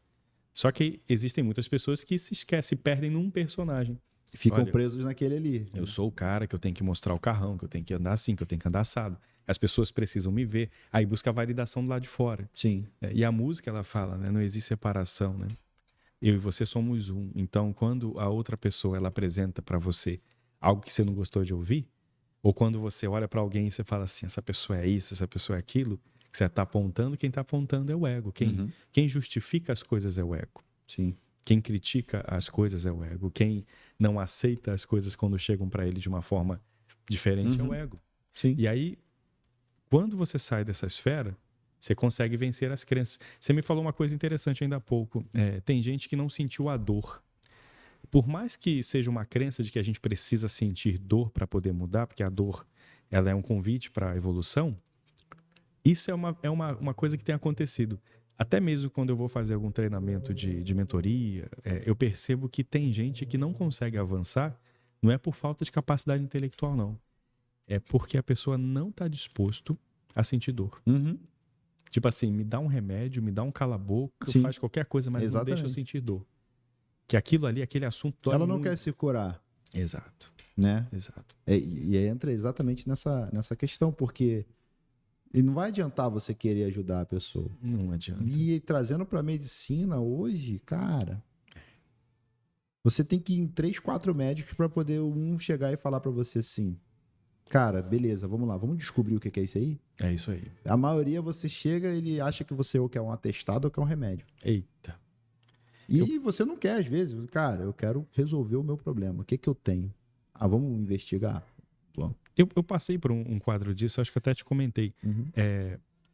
Só que existem muitas pessoas que se esquecem, se perdem num personagem. Ficam presos naquele ali. Eu sou o cara que eu tenho que mostrar o carrão, que eu tenho que andar assim, que eu tenho que andar assado. As pessoas precisam me ver. Aí busca a validação do lado de fora. Sim. E a música, ela fala, né? Não existe separação, né? Eu e você somos um. Então, quando a outra pessoa ela apresenta para você algo que você não gostou de ouvir, ou quando você olha para alguém e você fala assim, essa pessoa é isso, essa pessoa é aquilo, que você está apontando, quem está apontando é o ego. Quem justifica as coisas é o ego. Sim. Quem critica as coisas é o ego. Quem não aceita as coisas quando chegam para ele de uma forma diferente é o ego. Sim. E aí, quando você sai dessa esfera, você consegue vencer as crenças. Você me falou uma coisa interessante ainda há pouco. Tem gente que não sentiu a dor. Por mais que seja uma crença de que a gente precisa sentir dor para poder mudar, porque a dor ela é um convite para a evolução, isso é uma coisa que tem acontecido. Até mesmo quando eu vou fazer algum treinamento de mentoria, eu percebo que tem gente que não consegue avançar, não é por falta de capacidade intelectual, não. É porque a pessoa não está disposto a sentir dor. Tipo assim, me dá um remédio, me dá um cala-boca, faz qualquer coisa, mas não deixa eu sentir dor. Que aquilo ali, aquele assunto dói Ela não muito. quer se curar. Exato. Né? Exato. E entra exatamente nessa questão, porque e não vai adiantar você querer ajudar a pessoa. Não adianta. E trazendo para a medicina hoje, cara, você tem que ir em 3, 4 médicos para poder um chegar e falar para você assim, cara, beleza, vamos lá, vamos descobrir o que é isso aí? É isso aí. A maioria você chega, ele acha que você ou quer um atestado ou quer um remédio. Eita. E você não quer, às vezes. Cara, eu quero resolver o meu problema. O que eu tenho? Vamos investigar? Vamos. Eu passei por um quadro disso, acho que até te comentei.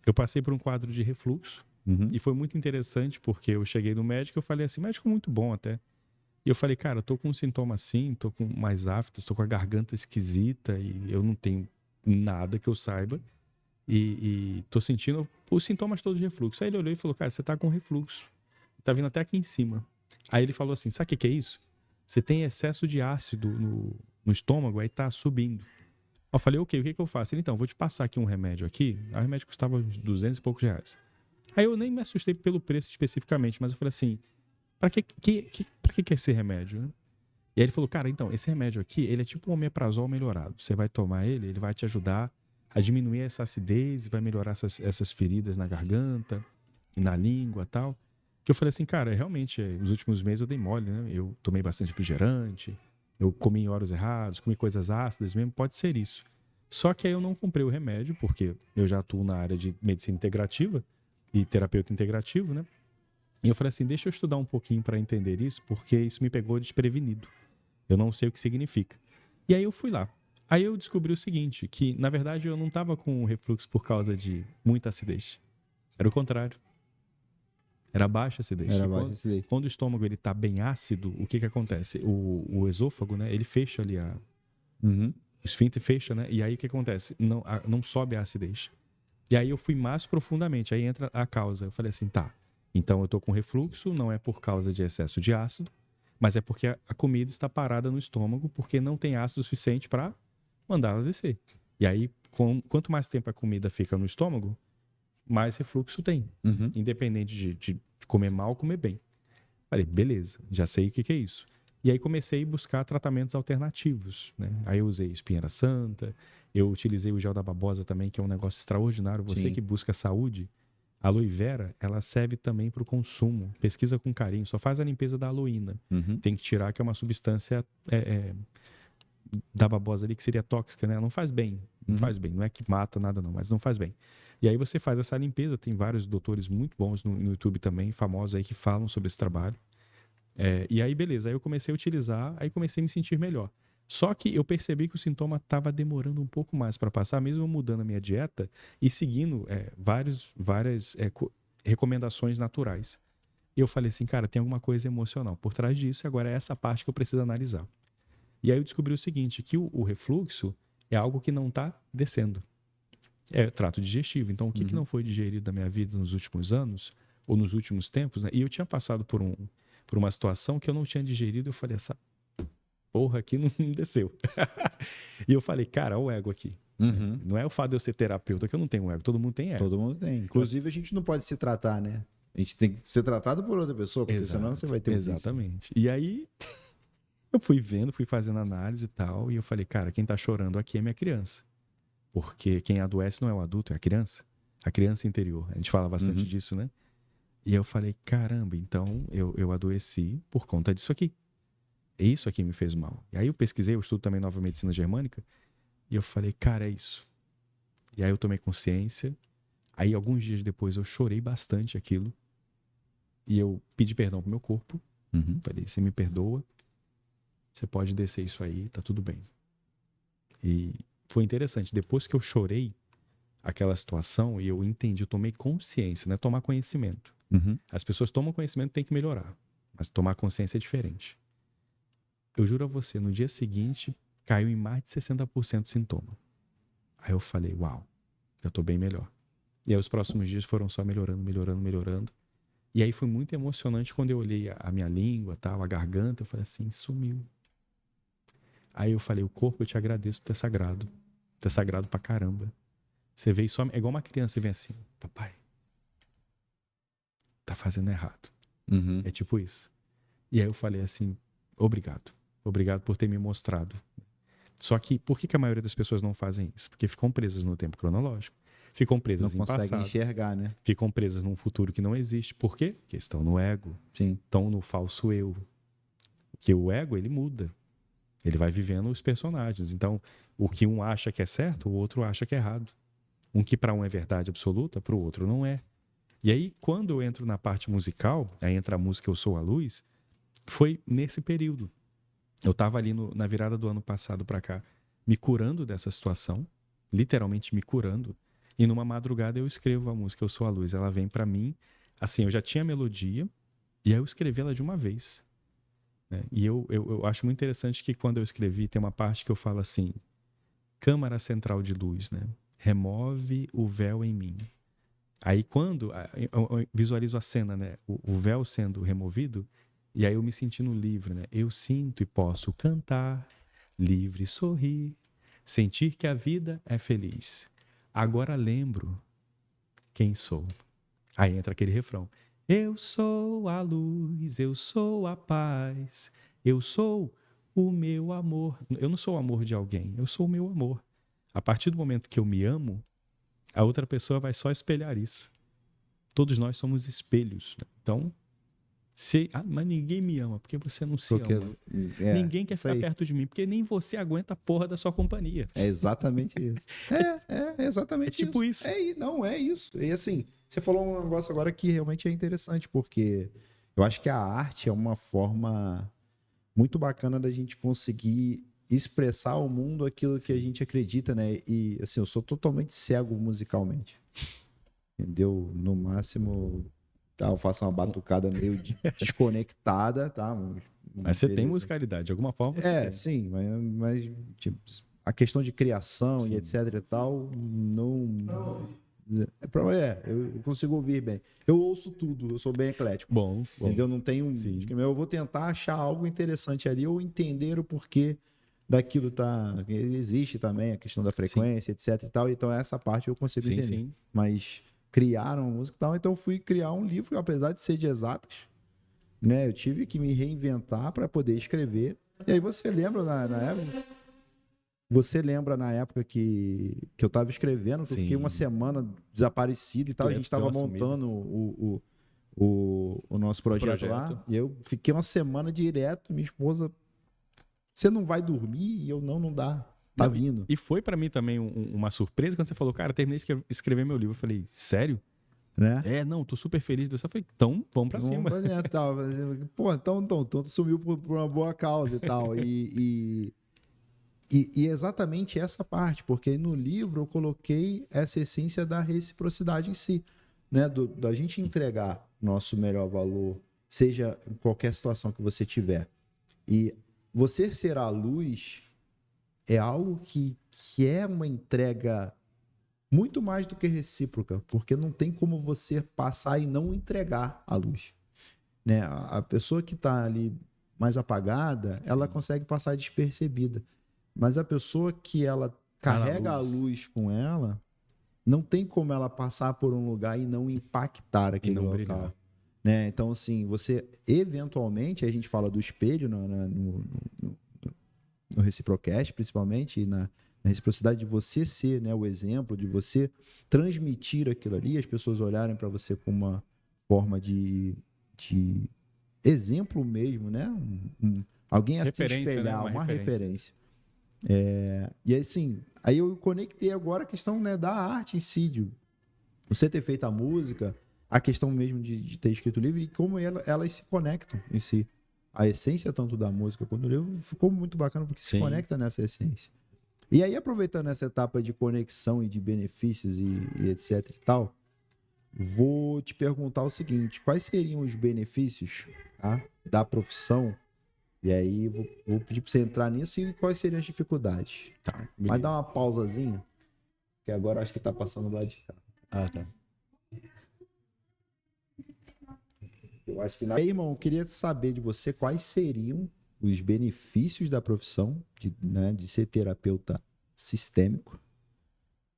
Eu passei por um quadro de refluxo e foi muito interessante porque eu cheguei no médico e eu falei assim, médico muito bom até. E eu falei, cara, eu tô com um sintoma assim, tô com mais aftas, tô com a garganta esquisita e eu não tenho nada que eu saiba. E tô sentindo os sintomas todos de refluxo. Aí ele olhou e falou, cara, você tá com refluxo. Tá vindo até aqui em cima. Aí ele falou assim, sabe o que é isso? Você tem excesso de ácido no estômago, aí tá subindo. Eu falei, ok, o que eu faço? Ele, então, vou te passar aqui um remédio aqui. O remédio custava uns 200 e poucos reais. Aí eu nem me assustei pelo preço especificamente, mas eu falei assim, pra que é esse remédio, né? E aí ele falou, cara, então, esse remédio aqui, ele é tipo um omeprazol melhorado. Você vai tomar ele vai te ajudar a diminuir essa acidez, vai melhorar essas feridas na garganta e na língua e tal. Que eu falei assim, cara, realmente, nos últimos meses eu dei mole, né? Eu tomei bastante refrigerante, eu comi em horários errados, comi coisas ácidas mesmo, pode ser isso. Só que aí eu não comprei o remédio, porque eu já atuo na área de medicina integrativa e terapeuta integrativo, né? E eu falei assim, deixa eu estudar um pouquinho para entender isso, porque isso me pegou desprevenido. Eu não sei o que significa. E aí eu fui lá. Aí eu descobri o seguinte, que na verdade eu não estava com refluxo por causa de muita acidez. Era o contrário. Era baixa acidez. Era baixa acidez. Quando o estômago ele tá bem ácido, o que acontece? O esôfago, né? Ele fecha ali o esfíncter fecha, né? E aí o que acontece? Não sobe a acidez. E aí eu fui mais profundamente. Aí entra a causa. Eu falei assim, tá. Então eu tô com refluxo, não é por causa de excesso de ácido, mas é porque a comida está parada no estômago porque não tem ácido suficiente para mandar ela descer. E aí, quanto mais tempo a comida fica no estômago, mais refluxo tem. Independente de comer mal ou comer bem. Falei, beleza, já sei o que é isso. E aí comecei a buscar tratamentos alternativos, né? Aí eu usei espinheira santa, eu utilizei o gel da babosa também, que é um negócio extraordinário. Você que busca saúde, a aloe vera, ela serve também para o consumo. Pesquisa com carinho, só faz a limpeza da aloína. Tem que tirar, que é uma substância da babosa ali que seria tóxica, né? Não faz bem, não faz bem. Não é que mata nada não, mas não faz bem. E aí você faz essa limpeza, tem vários doutores muito bons no YouTube também, famosos aí que falam sobre esse trabalho. E aí beleza, aí eu comecei a utilizar, aí comecei a me sentir melhor. Só que eu percebi que o sintoma estava demorando um pouco mais para passar, mesmo mudando a minha dieta e seguindo várias recomendações naturais. E eu falei assim, cara, tem alguma coisa emocional por trás disso, e agora é essa parte que eu preciso analisar. E aí eu descobri o seguinte, que o refluxo é algo que não está descendo. É trato digestivo. Então, o que não foi digerido da minha vida nos últimos anos, ou nos últimos tempos, né? E eu tinha passado por uma situação que eu não tinha digerido, eu falei, essa porra aqui não desceu. E eu falei, cara, olha o ego aqui. Não é o fato de eu ser terapeuta, que eu não tenho ego, todo mundo tem ego. Todo mundo tem. Inclusive, a gente não pode se tratar, né? A gente tem que ser tratado por outra pessoa, porque senão você vai ter um Exatamente. E aí, eu fui vendo, fui fazendo análise e tal, e eu falei, cara, quem tá chorando aqui é minha criança. Porque quem adoece não é o adulto, é a criança interior. A gente fala bastante disso, né? E eu falei, caramba, então eu adoeci por conta disso aqui. Isso aqui me fez mal. E aí eu pesquisei, eu estudo também nova medicina germânica, e eu falei, cara, é isso. E aí eu tomei consciência, aí alguns dias depois eu chorei bastante aquilo, e eu pedi perdão pro meu corpo. Falei, você me perdoa, você pode descer isso aí, tá tudo bem. E foi interessante, depois que eu chorei aquela situação e eu entendi, eu tomei consciência, não é tomar conhecimento. As pessoas tomam conhecimento, tem que melhorar, mas tomar consciência é diferente. Eu juro a você, no dia seguinte caiu em mais de 60% sintoma. Aí eu falei, uau, já tô bem melhor. E aí os próximos dias foram só melhorando, melhorando, melhorando. E aí foi muito emocionante quando eu olhei a minha língua, tal, a garganta, eu falei assim, sumiu. Aí eu falei, o corpo, eu te agradeço por ter sagrado pra caramba. Você veio só, é igual uma criança, você vem assim, papai, tá fazendo errado. É tipo isso. E aí eu falei assim, obrigado por ter me mostrado. Só que, por que a maioria das pessoas não fazem isso? Porque ficam presas no tempo cronológico, ficam presas em passado. Não conseguem enxergar, né? Ficam presas num futuro que não existe. Por quê? Porque estão no ego. Sim. Estão no falso eu. Porque o ego, ele muda. Ele vai vivendo os personagens. Então, o que um acha que é certo, o outro acha que é errado. Um que para um é verdade absoluta, para o outro não é. E aí, quando eu entro na parte musical, aí entra a música Eu Sou a Luz, foi nesse período. Eu estava ali na virada do ano passado para cá, me curando dessa situação, literalmente me curando, e numa madrugada eu escrevo a música Eu Sou a Luz. Ela vem para mim, assim, eu já tinha a melodia, e aí eu escrevi ela de uma vez. né? E eu acho muito interessante que quando eu escrevi, tem uma parte que eu falo assim, câmara central de luz, né? Remove o véu em mim. Aí quando eu visualizo a cena, né? O véu sendo removido, e aí eu me sentindo livre, né? Eu sinto e posso cantar, livre, sorrir, sentir que a vida é feliz. Agora lembro quem sou. Aí entra aquele refrão. Eu sou a luz, eu sou a paz, eu sou o meu amor. Eu não sou o amor de alguém, eu sou o meu amor. A partir do momento que eu me amo, a outra pessoa vai só espelhar isso. Todos nós somos espelhos, né? Então, mas ninguém me ama porque você não se Porque, ama. Ninguém quer isso ficar aí. perto de mim porque nem você aguenta a porra da sua companhia. É exatamente isso. É É exatamente tipo isso. isso. Não, é isso. E assim, você falou um negócio agora que realmente é interessante, porque eu acho que a arte é uma forma muito bacana da gente conseguir expressar ao mundo aquilo que a gente acredita, né? E assim, eu sou totalmente cego musicalmente. Entendeu? No máximo, tá, eu faço uma batucada meio desconectada, tá? Mas você tem Beleza. musicalidade, de alguma forma você tem. Sim, mas tipo, a questão de criação e Sim. etc e tal, não. Eu consigo ouvir bem. Eu ouço tudo, eu sou bem eclético. Bom. Entendeu? Não tenho. Sim. Eu vou tentar achar algo interessante ali ou entender o porquê daquilo tá. Existe também a questão da frequência, etc e tal. Então, essa parte eu consigo entender. Sim. Mas criaram uma música e tal, então eu fui criar um livro, apesar de ser de exatas, né? Eu tive que me reinventar para poder escrever. E aí você lembra na época? Você lembra na época que eu estava escrevendo, que eu fiquei uma semana desaparecido e tal, a gente estava montando o nosso projeto lá. E eu fiquei uma semana direto, minha esposa, você não vai dormir? E eu, não dá. Tá vindo. E foi para mim também uma surpresa quando você falou, cara, terminei de escrever meu livro. Eu falei, sério? Né? Não, tô super feliz. Eu falei, então vamos pra cima. Pô, então tu sumiu por uma boa causa e tal. E exatamente essa parte, porque no livro eu coloquei essa essência da reciprocidade em si, né? Da gente entregar nosso melhor valor, seja em qualquer situação que você tiver. E você ser a luz é algo que é uma entrega muito mais do que recíproca, porque não tem como você passar e não entregar a luz. Né? A pessoa que está ali mais apagada, ela consegue passar despercebida. Mas a pessoa que ela carrega a luz com ela, não tem como ela passar por um lugar e não impactar aquele local. Né? Então, assim, você eventualmente, a gente fala do espelho no Reciprocast, principalmente, e na reciprocidade de você ser, né, o exemplo, de você transmitir aquilo ali, as pessoas olharem para você como uma forma de exemplo mesmo, né? Alguém a se espelhar, né? uma referência. E assim, aí eu conectei agora a questão, né, da arte em si, de você ter feito a música, a questão mesmo de ter escrito o livro e como elas se conectam em si. A essência tanto da música quanto do livro ficou muito bacana porque se conecta nessa essência. E aí, aproveitando essa etapa de conexão e de benefícios e etc e tal, vou te perguntar o seguinte: quais seriam os benefícios, tá, da profissão? E aí, vou pedir para você entrar nisso e quais seriam as dificuldades. Tá, vai dar uma pausazinha, que agora acho que tá passando do lado de cá. Tá. Eu acho que... Aí, irmão, eu queria saber de você quais seriam os benefícios da profissão de ser terapeuta sistêmico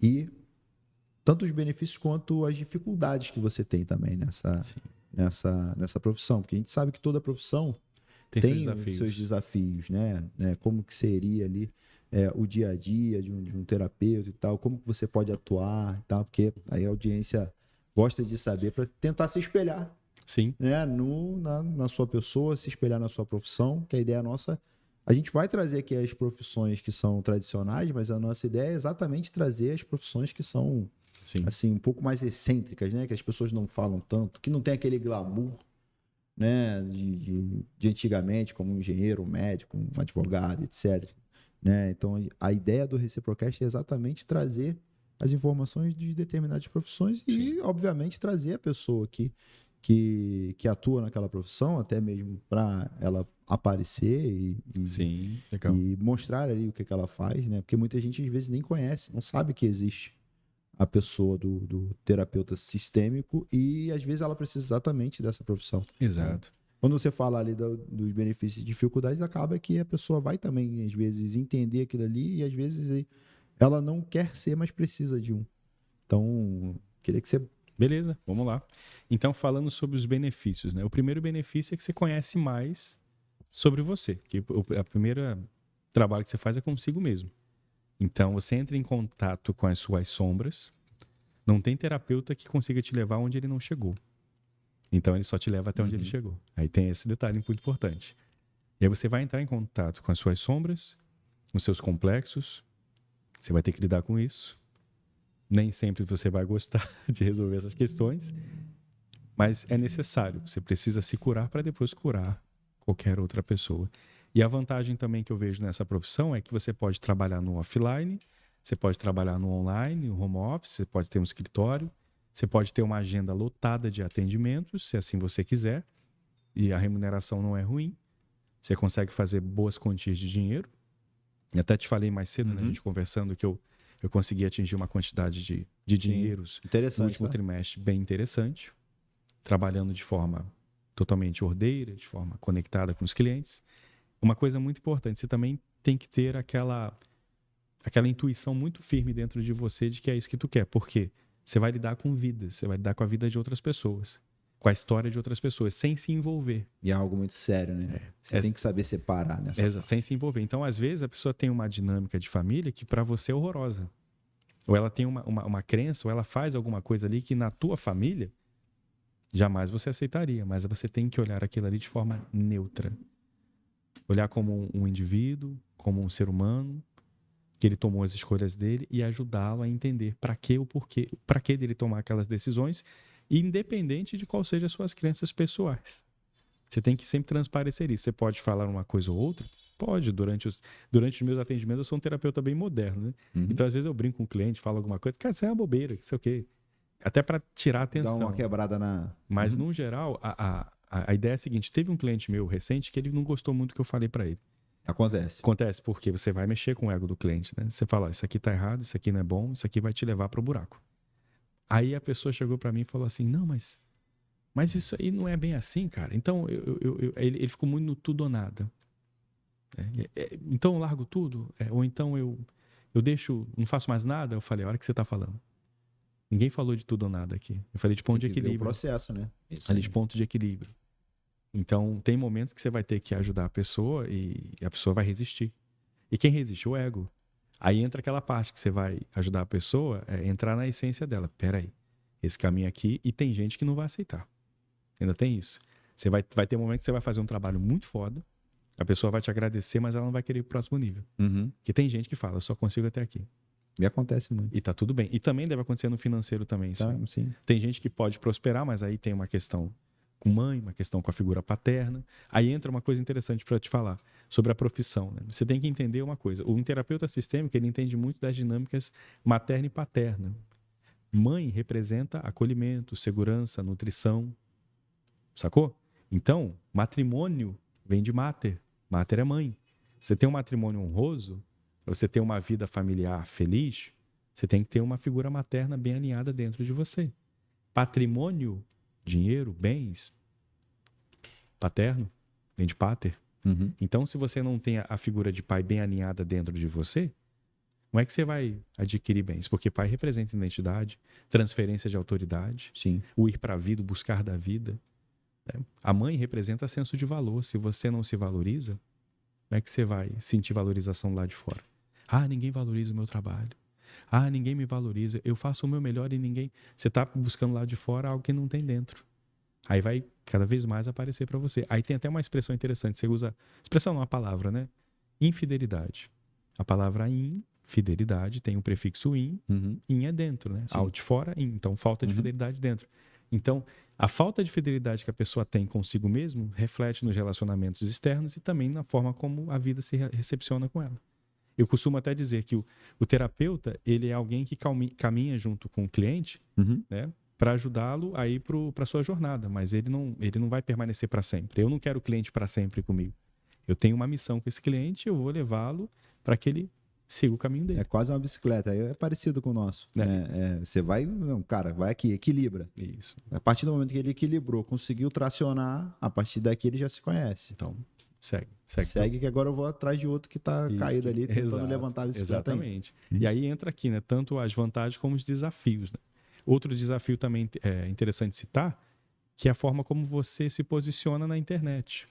e tanto os benefícios quanto as dificuldades que você tem também nessa profissão. Porque a gente sabe que toda profissão tem seus desafios, né? Como que seria ali o dia a dia de um terapeuta e tal, como que você pode atuar e tal, porque aí a audiência gosta de saber para tentar se espelhar. Sim. Né? Na sua pessoa, se espelhar na sua profissão, que a ideia nossa... A gente vai trazer aqui as profissões que são tradicionais, mas a nossa ideia é exatamente trazer as profissões que são assim, um pouco mais excêntricas, né? Que as pessoas não falam tanto, que não tem aquele glamour, né? de antigamente, como um engenheiro, um médico, um advogado, etc. Né? Então, a ideia do Reciprocast é exatamente trazer as informações de determinadas profissões e, obviamente, trazer a pessoa aqui que atua naquela profissão, até mesmo para ela aparecer Sim, legal. e mostrar ali o que ela faz, né? Porque muita gente às vezes nem conhece, não sabe que existe a pessoa do terapeuta sistêmico e às vezes ela precisa exatamente dessa profissão. Exato. Quando você fala ali dos benefícios e dificuldades, acaba que a pessoa vai também, às vezes, entender aquilo ali e às vezes ela não quer ser, mas precisa de um. Então, queria que você... Beleza, vamos lá. Então, falando sobre os benefícios, né? O primeiro benefício é que você conhece mais sobre você. Que a primeira trabalho que você faz é consigo mesmo. Então, você entra em contato com as suas sombras. Não tem terapeuta que consiga te levar onde ele não chegou. Então, ele só te leva até onde ele chegou. Aí tem esse detalhe muito importante. E aí você vai entrar em contato com as suas sombras, com os seus complexos. Você vai ter que lidar com isso. Nem sempre você vai gostar de resolver essas questões, mas é necessário. Você precisa se curar para depois curar qualquer outra pessoa. E a vantagem também que eu vejo nessa profissão é que você pode trabalhar no offline, você pode trabalhar no online, no home office, você pode ter um escritório, você pode ter uma agenda lotada de atendimentos, se assim você quiser, e a remuneração não é ruim. Você consegue fazer boas quantias de dinheiro. E até te falei mais cedo, né, a gente conversando, que eu consegui atingir uma quantidade de dinheiros no último trimestre bem interessante, trabalhando de forma totalmente ordeira, de forma conectada com os clientes. Uma coisa muito importante, você também tem que ter aquela intuição muito firme dentro de você de que é isso que tu quer, porque você vai lidar com vidas, você vai lidar com a vida de outras pessoas, com a história de outras pessoas, sem se envolver. E é algo muito sério, né? Você tem que saber separar nessa sem se envolver. Então, às vezes, a pessoa tem uma dinâmica de família que para você é horrorosa. Ou ela tem uma crença, ou ela faz alguma coisa ali que na tua família jamais você aceitaria, mas você tem que olhar aquilo ali de forma neutra. Olhar como um indivíduo, como um ser humano, que ele tomou as escolhas dele e ajudá-lo a entender para que o porquê, para que dele tomar aquelas decisões, independente de qual sejam as suas crenças pessoais. Você tem que sempre transparecer isso. Você pode falar uma coisa ou outra? Pode. Durante os meus atendimentos, eu sou um terapeuta bem moderno, né? Então, às vezes, eu brinco com o cliente, falo alguma coisa, cara, isso é uma bobeira, não sei o quê. Até para tirar a atenção. Dá uma quebrada na... Mas, no geral, a ideia é a seguinte: teve um cliente meu recente que ele não gostou muito do que eu falei para ele. Acontece porque você vai mexer com o ego do cliente, né? Você fala, isso aqui tá errado, isso aqui não é bom, isso aqui vai te levar pro buraco. Aí a pessoa chegou para mim e falou assim, não, mas isso aí não é bem assim, cara. Então, ele ficou muito no tudo ou nada. Então eu largo tudo? Ou então eu deixo, não faço mais nada? Eu falei, a hora que você tá falando. Ninguém falou de tudo ou nada aqui. Eu falei de ponto de equilíbrio. O processo, né? Falei de ponto de equilíbrio. Então, tem momentos que você vai ter que ajudar a pessoa e a pessoa vai resistir. E quem resiste? O ego. Aí entra aquela parte que você vai ajudar a pessoa a entrar na essência dela. Peraí, esse caminho aqui, e tem gente que não vai aceitar. Ainda tem isso. Você vai ter um momento que você vai fazer um trabalho muito foda, a pessoa vai te agradecer, mas ela não vai querer ir pro próximo nível. Porque tem gente que fala, eu só consigo até aqui. E acontece muito. E tá tudo bem. E também deve acontecer no financeiro também. Isso. Tá, sim. Tem gente que pode prosperar, mas aí tem uma questão com mãe, uma questão com a figura paterna. Aí entra uma coisa interessante para te falar sobre a profissão. Né? Você tem que entender uma coisa. Um terapeuta sistêmico, ele entende muito das dinâmicas materna e paterna. Mãe representa acolhimento, segurança, nutrição. Sacou? Então, matrimônio vem de mater. Mater é mãe. Você tem um matrimônio honroso, você tem uma vida familiar feliz, você tem que ter uma figura materna bem alinhada dentro de você. Patrimônio, dinheiro, bens, paterno, vem de pater. Então, se você não tem a figura de pai bem alinhada dentro de você, como é que você vai adquirir bens? Porque pai representa identidade, transferência de autoridade, Sim. o ir para a vida, o buscar da vida. Né? A mãe representa senso de valor. Se você não se valoriza, como é que você vai sentir valorização lá de fora? Ah, ninguém valoriza o meu trabalho. Ah, ninguém me valoriza. Eu faço o meu melhor e ninguém... Você está buscando lá de fora algo que não tem dentro. Aí vai cada vez mais aparecer para você. Aí tem até uma expressão interessante. Você usa... Expressão não, a palavra, né? Infidelidade. A palavra infidelidade tem um prefixo in. In é dentro, né? Sim. Out fora, in. Então, falta de fidelidade dentro. Então, a falta de fidelidade que a pessoa tem consigo mesmo reflete nos relacionamentos externos e também na forma como a vida se recepciona com ela. Eu costumo até dizer que o terapeuta, ele é alguém que caminha junto com o cliente, né? para ajudá-lo a ir para a sua jornada, mas ele não vai permanecer para sempre. Eu não quero o cliente para sempre comigo. Eu tenho uma missão com esse cliente, eu vou levá-lo para que ele siga o caminho dele. É quase uma bicicleta, é parecido com o nosso. Né? Você vai, não, cara, vai aqui, equilibra. Isso. A partir do momento que ele equilibrou, conseguiu tracionar, a partir daqui ele já se conhece. Então, segue. Segue que agora eu vou atrás de outro que está caído ali, tentando levantar a bicicleta. Exatamente. E aí entra aqui, né, tanto as vantagens como os desafios. Né? Outro desafio também é interessante citar, que é a forma como você se posiciona na internet.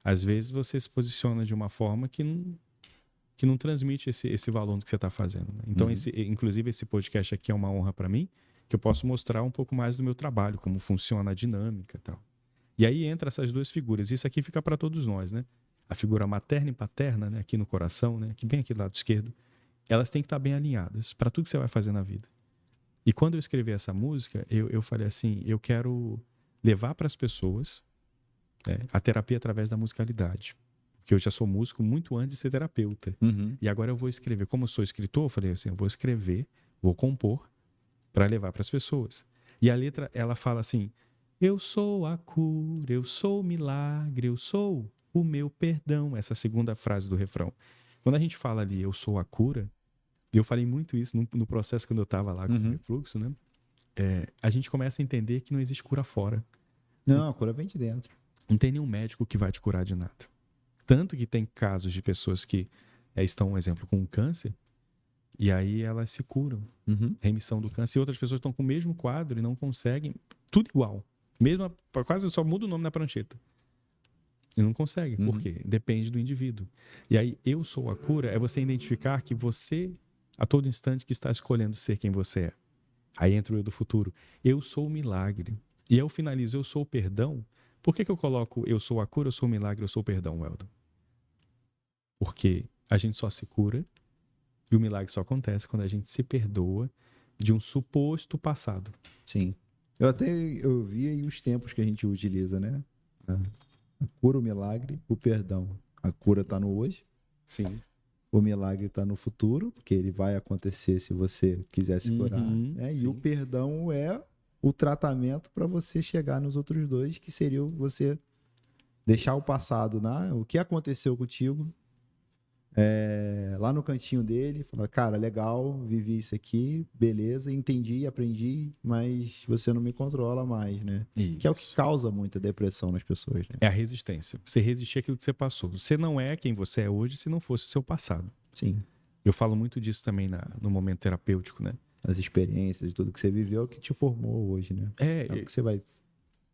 Às vezes você se posiciona de uma forma que não transmite esse valor do que você está fazendo. Né? Então, inclusive, esse podcast aqui é uma honra para mim, que eu posso mostrar um pouco mais do meu trabalho, como funciona a dinâmica e tal. E aí entra essas duas figuras. Isso aqui fica para todos nós, né? A figura materna e paterna, né? Aqui no coração, né? Aqui, bem aqui do lado esquerdo, elas têm que estar bem alinhadas para tudo que você vai fazer na vida. E quando eu escrevi essa música, eu falei assim, eu quero levar para as pessoas a terapia através da musicalidade. Porque eu já sou músico muito antes de ser terapeuta. E agora eu vou escrever. Como eu sou escritor, eu falei assim, eu vou escrever, vou compor para levar para as pessoas. E a letra, ela fala assim, eu sou a cura, eu sou o milagre, eu sou o meu perdão. Essa segunda frase do refrão. Quando a gente fala ali, eu sou a cura, eu falei muito isso no processo quando eu estava lá com o refluxo, né? A gente começa a entender que não existe cura fora. Não, a cura vem de dentro. Não tem nenhum médico que vai te curar de nada. Tanto que tem casos de pessoas que estão, um exemplo, com câncer, e aí elas se curam. Remissão do câncer. E outras pessoas estão com o mesmo quadro e não conseguem. Tudo igual. Mesmo, quase só muda o nome na prancheta. E não consegue. Por quê? Depende do indivíduo. E aí, eu sou a cura é você identificar que você, a todo instante, que está escolhendo ser quem você é. Aí entra o eu do futuro. Eu sou o milagre. E eu finalizo, eu sou o perdão. Por que eu coloco eu sou a cura, eu sou o milagre, eu sou o perdão, Weldon? Porque a gente só se cura e o milagre só acontece quando a gente se perdoa de um suposto passado. Sim. Eu vi aí os tempos que a gente utiliza, né? A cura, o milagre, o perdão. A cura está no hoje. Sim. O milagre está no futuro, porque ele vai acontecer se você quiser se curar. Né? E o perdão é o tratamento para você chegar nos outros dois, que seria você deixar o passado, o que aconteceu contigo, lá no cantinho dele, falar, cara, legal, vivi isso aqui, beleza, entendi, aprendi, mas você não me controla mais, né? Isso. Que é o que causa muita depressão nas pessoas. Né? É a resistência. Você resistir àquilo que você passou. Você não é quem você é hoje se não fosse o seu passado. Sim. Eu falo muito disso também no momento terapêutico, né? As experiências, tudo que você viveu é o que te formou hoje, né? É o que você vai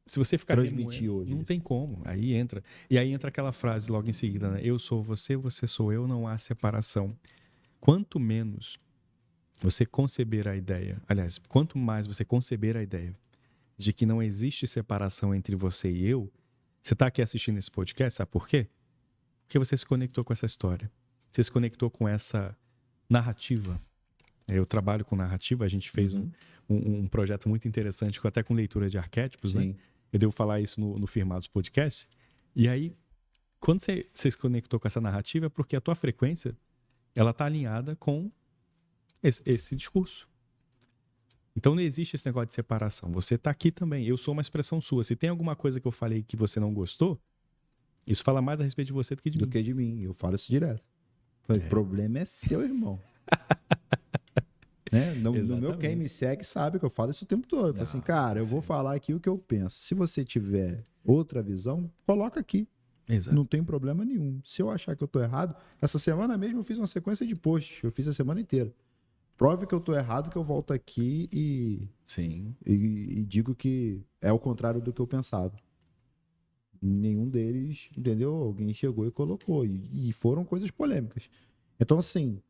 se você ficar transmitir hoje. Não tem como. Aí entra. E aí entra aquela frase logo em seguida, né? Eu sou você, você sou eu, não há separação. Quanto menos você conceber a ideia, aliás, quanto mais você conceber a ideia de que não existe separação entre você e eu, você está aqui assistindo esse podcast, sabe por quê? Porque você se conectou com essa história. Você se conectou com essa narrativa. Eu trabalho com narrativa, a gente fez um projeto muito interessante, até com leitura de arquétipos, né? Eu devo falar isso no Firmados Podcast. E aí, quando você se conectou com essa narrativa, é porque a tua frequência, ela está alinhada com esse discurso. Então não existe esse negócio de separação. Você está aqui também. Eu sou uma expressão sua. Se tem alguma coisa que eu falei que você não gostou, isso fala mais a respeito de você do que de mim. Do que de mim. Eu falo isso direto. O problema é seu, irmão. Né? No meu, quem me segue sabe que eu falo isso o tempo todo. Eu falo assim, cara, eu vou falar aqui o que eu penso. Se você tiver outra visão, coloca aqui. Exato. Não tem problema nenhum. Se eu achar que eu tô errado, essa semana mesmo eu fiz uma sequência de posts. Eu fiz a semana inteira. Prove que eu tô errado, que eu volto aqui e digo que é o contrário do que eu pensava. Nenhum deles, entendeu? Alguém chegou e colocou. E foram coisas polêmicas. Então, assim,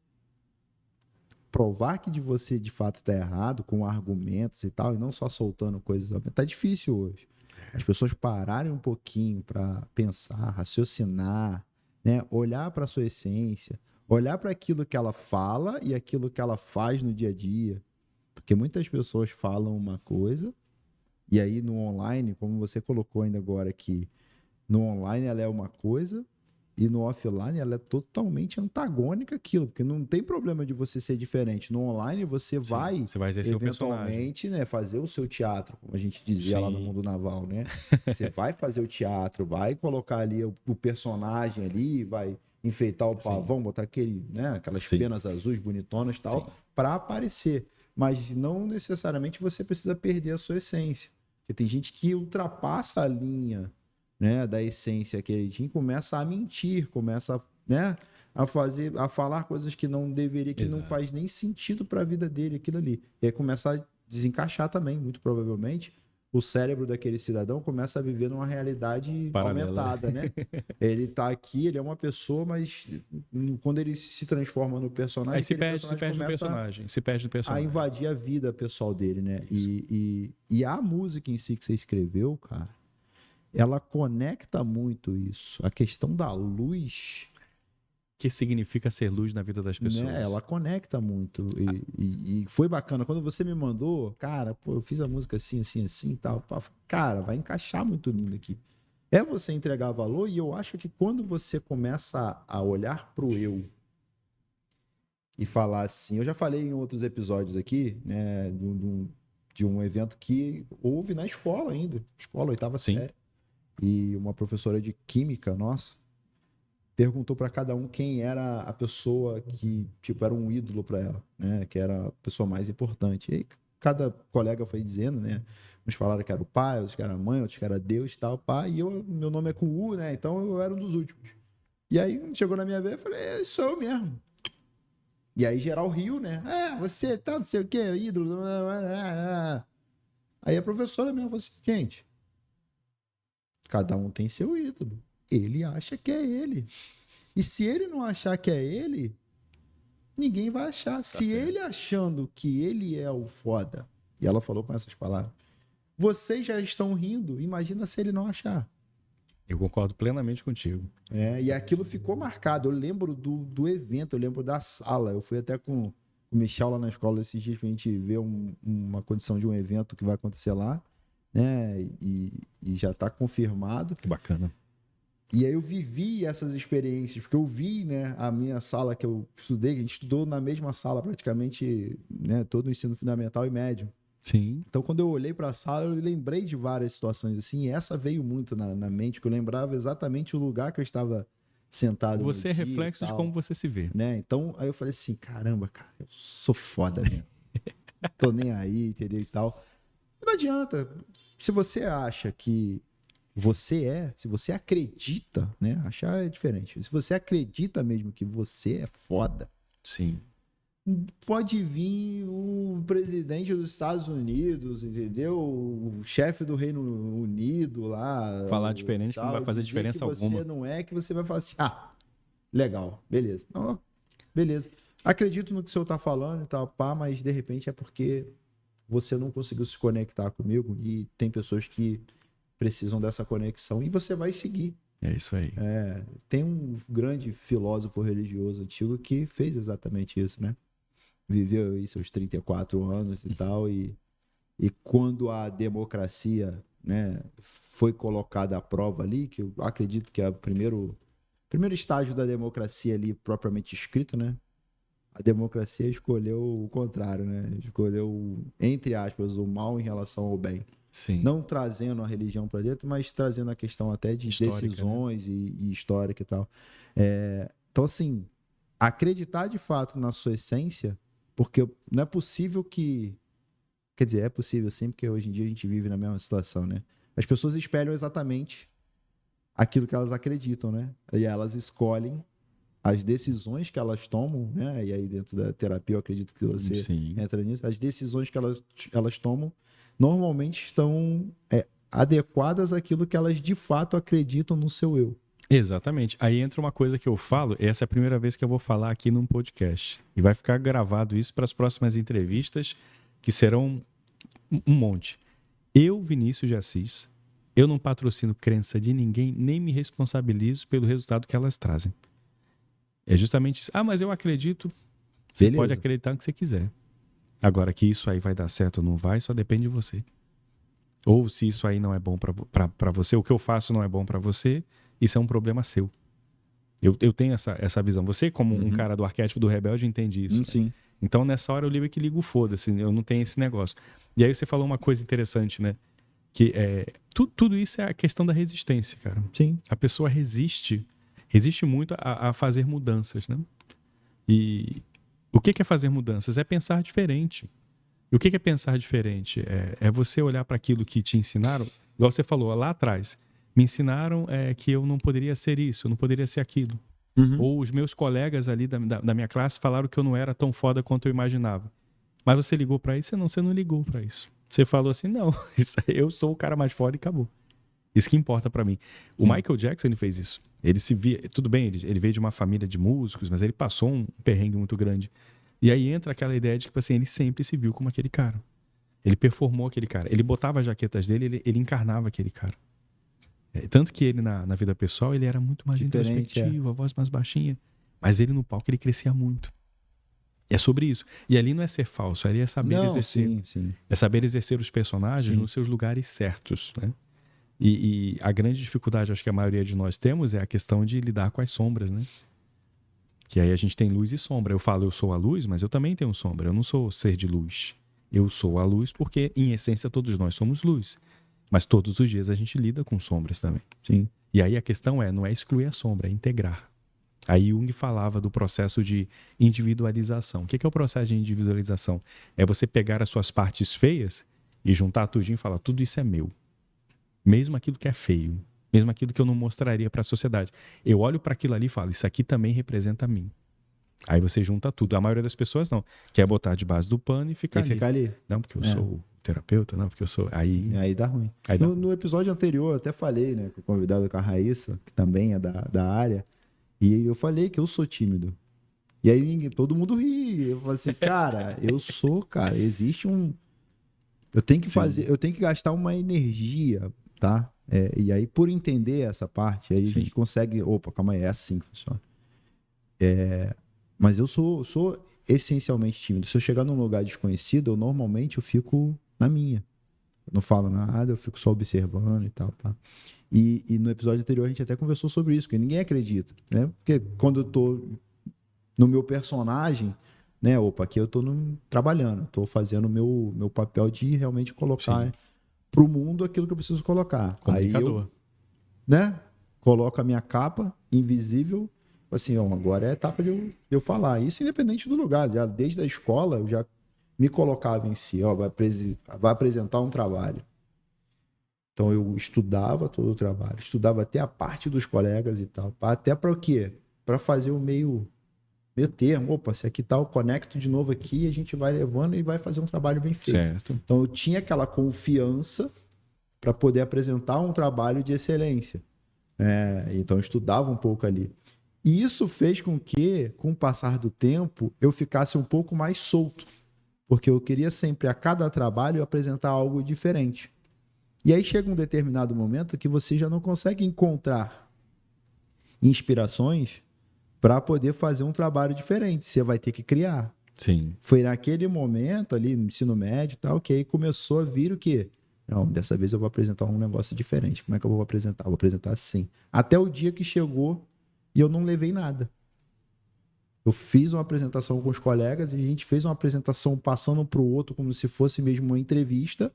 provar que de você de fato tá errado, com argumentos e tal, e não só soltando coisas, tá difícil hoje. As pessoas pararem um pouquinho para pensar, raciocinar, né? Olhar para sua essência, olhar para aquilo que ela fala e aquilo que ela faz no dia a dia. Porque muitas pessoas falam uma coisa, e aí no online, como você colocou ainda agora aqui, no online ela é uma coisa, E no offline ela é totalmente antagônica àquilo, porque não tem problema de você ser diferente. No online você vai Você vai exercer o personagem. eventualmente, né, fazer o seu teatro, como a gente dizia lá no Sim. mundo naval, né? Você vai fazer o teatro, vai colocar ali o personagem ali, vai enfeitar o pavão, botar aquele, né, aquelas Sim. penas azuis bonitonas e tal, para aparecer. Mas não necessariamente você precisa perder a sua essência. Porque tem gente que ultrapassa a linha, né, da essência que ele tinha e começa a mentir, começa, né, a falar coisas que não deveria, que não faz nem sentido para a vida dele, aquilo ali. E aí começa a desencaixar também, muito provavelmente. O cérebro daquele cidadão começa a viver numa realidade paralela, aumentada, né? Ele tá aqui, ele é uma pessoa, mas quando ele se transforma no personagem, Aí se aquele perde no personagem. Se perde no a personagem. invadir a vida pessoal dele, né? E a música em si que você escreveu, cara, ela conecta muito isso. A questão da luz, O que significa ser luz na vida das pessoas? né? Ela conecta muito. E foi bacana. Quando você me mandou, cara, pô, eu fiz a música assim, assim, assim e tal. Pá, cara, vai encaixar muito lindo aqui. É você entregar valor, e eu acho que quando você começa a olhar pro eu e falar assim, eu já falei em outros episódios aqui, né, de um evento que houve na escola ainda, escola, oitava série. E uma professora de química, nossa, perguntou para cada um quem era a pessoa que, tipo, era um ídolo para ela, né? Que era a pessoa mais importante. E aí cada colega foi dizendo, né? Uns falaram que era o pai, outros que era a mãe, outros que era Deus e tal, pai. E eu, meu nome é com U, né? Então eu era um dos últimos. E aí chegou na minha vez, eu falei, sou eu mesmo. E aí geral riu, né? Você tá, não sei o quê, ídolo. Aí a professora mesmo falou assim, gente, cada um tem seu ídolo. Ele acha que é ele. E se ele não achar que é ele, ninguém vai achar. Se ele achando que ele é o foda, e ela falou com essas palavras, vocês já estão rindo, imagina se ele não achar. Eu concordo plenamente contigo. E aquilo ficou marcado. Eu lembro do evento, eu lembro da sala. Eu fui até com o Michel lá na escola esses dias pra gente ver uma condição de um evento que vai acontecer lá, né? E já tá confirmado. Que bacana. E aí eu vivi essas experiências, porque eu vi, né, a minha sala que eu estudei, que a gente estudou na mesma sala praticamente, né, todo o ensino fundamental e médio. Sim. Então, quando eu olhei para a sala, eu lembrei de várias situações assim, e essa veio muito na mente, que eu lembrava exatamente o lugar que eu estava sentado. Você é reflexo de como você se vê. Né? Então, aí eu falei assim, caramba, cara, eu sou foda mesmo. Tô nem aí, entendeu e tal. Não adianta. Se você acha que se você acredita, né? Achar é diferente. Se você acredita mesmo que você é foda, sim, pode vir o presidente dos Estados Unidos, entendeu? O chefe do Reino Unido lá. falar diferente tal, não vai fazer diferença alguma. Você não é, que você vai falar assim, legal, beleza. Não, beleza. Acredito no que o senhor tá falando e tal, pá, mas de repente é porque você não conseguiu se conectar comigo e tem pessoas que precisam dessa conexão e você vai seguir. É isso aí. Tem um grande filósofo religioso antigo que fez exatamente isso, né? Viveu aí seus 34 anos e tal, e quando a democracia, né, foi colocada à prova ali, que eu acredito que é o primeiro estágio da democracia ali propriamente escrito, né? A democracia escolheu o contrário, né? Escolheu, entre aspas, o mal em relação ao bem. Sim. Não trazendo a religião para dentro, mas trazendo a questão até de histórica, decisões, né? e histórica e tal. Então, assim, acreditar de fato na sua essência, porque não é possível que... Quer dizer, é possível sim, porque hoje em dia a gente vive na mesma situação, né? As pessoas espelham exatamente aquilo que elas acreditam, né? E elas escolhem as decisões que elas tomam, né? E aí dentro da terapia eu acredito que você entra nisso. As decisões que elas tomam normalmente estão adequadas àquilo que elas de fato acreditam no seu eu. Exatamente. Aí entra uma coisa que eu falo, essa é a primeira vez que eu vou falar aqui num podcast. E vai ficar gravado isso para as próximas entrevistas, que serão um monte. Eu, Vinícius de Assis, eu não patrocino crença de ninguém, nem me responsabilizo pelo resultado que elas trazem. É justamente isso. Mas eu acredito. Você Beleza. pode acreditar no que você quiser. Agora, que isso aí vai dar certo ou não vai, só depende de você. Ou se isso aí não é bom para você, o que eu faço não é bom para você, isso é um problema seu. Eu tenho essa visão. Você, como um cara do arquétipo do rebelde, entende isso. Sim. Então, nessa hora, eu ligo o foda-se. Eu não tenho esse negócio. E aí você falou uma coisa interessante, né? Que tudo isso é a questão da resistência, cara. Sim. A pessoa resiste muito a fazer mudanças, né? E o que é fazer mudanças? É pensar diferente. E o que é pensar diferente? É você olhar para aquilo que te ensinaram, igual você falou lá atrás. Me ensinaram que eu não poderia ser isso, eu não poderia ser aquilo. Ou os meus colegas ali da minha classe falaram que eu não era tão foda quanto eu imaginava. Mas você ligou pra isso? Você não ligou pra isso. Você falou assim, não, eu sou o cara mais foda e acabou. Isso que importa pra mim. O Michael Jackson, ele fez isso. Ele se via... Tudo bem, ele veio de uma família de músicos, mas ele passou um perrengue muito grande. E aí entra aquela ideia de que, tipo assim, ele sempre se viu como aquele cara. Ele performou aquele cara. Ele botava as jaquetas dele, ele encarnava aquele cara. Tanto que ele, na vida pessoal, ele era muito mais introspectivo, a voz mais baixinha. Mas ele no palco, ele crescia muito. É sobre isso. E ali não é ser falso, ali é saber exercer. Sim. É saber exercer os personagens nos seus lugares certos, né? E a grande dificuldade, acho que a maioria de nós temos, é a questão de lidar com as sombras, né? Que aí a gente tem luz e sombra. Eu falo, eu sou a luz, mas eu também tenho sombra. Eu não sou ser de luz. Eu sou a luz porque, em essência, todos nós somos luz. Mas todos os dias a gente lida com sombras também. Sim. E aí a questão não é excluir a sombra, é integrar. Aí Jung falava do processo de individualização. O que é o processo de individualização? É você pegar as suas partes feias e juntar tudinho e falar, tudo isso é meu. Mesmo aquilo que é feio. Mesmo aquilo que eu não mostraria para a sociedade. Eu olho para aquilo ali e falo, isso aqui também representa a mim. Aí você junta tudo. A maioria das pessoas não. Quer botar debaixo do pano e ficar ali. Não, porque eu sou terapeuta, não, porque eu sou... Aí dá ruim. No episódio anterior, eu até falei, né, com o convidado, com a Raíssa, que também é da área, e eu falei que eu sou tímido. E aí todo mundo ri. Eu falei assim, cara, eu sou, cara, existe um... Eu tenho que fazer, eu tenho que gastar uma energia, tá? E aí, por entender essa parte, aí a gente consegue... Opa, calma aí, é assim que funciona. Mas eu sou essencialmente tímido. Se eu chegar num lugar desconhecido, eu fico na minha. Eu não falo nada, eu fico só observando e tal, tá? E no episódio anterior a gente até conversou sobre isso, porque ninguém acredita, né? Porque quando eu tô no meu personagem, né? Opa, aqui eu tô trabalhando, tô fazendo o meu papel de realmente colocar pro mundo aquilo que eu preciso colocar. Comunicador. Aí eu, né? Coloco a minha capa invisível, assim, ó, agora é a etapa de eu falar. Isso independente do lugar, já desde a escola eu já me colocava em si, ó, vai apresentar um trabalho. Então eu estudava todo o trabalho, estudava até a parte dos colegas e tal, até para o quê? Para fazer o meio termo, opa, se aqui tá, eu conecto de novo aqui, a gente vai levando e vai fazer um trabalho bem feito. Certo. Então eu tinha aquela confiança para poder apresentar um trabalho de excelência. Então eu estudava um pouco ali. E isso fez com que, com o passar do tempo, eu ficasse um pouco mais solto. Porque eu queria sempre, a cada trabalho, apresentar algo diferente. E aí chega um determinado momento que você já não consegue encontrar inspirações para poder fazer um trabalho diferente. Você vai ter que criar. Sim. Foi naquele momento ali, no ensino médio e tal, que aí começou a vir o quê? Não, dessa vez eu vou apresentar um negócio diferente. Como é que eu vou apresentar? Eu vou apresentar assim. Até o dia que chegou e eu não levei nada. Eu fiz uma apresentação com os colegas e a gente fez uma apresentação passando para o outro como se fosse mesmo uma entrevista.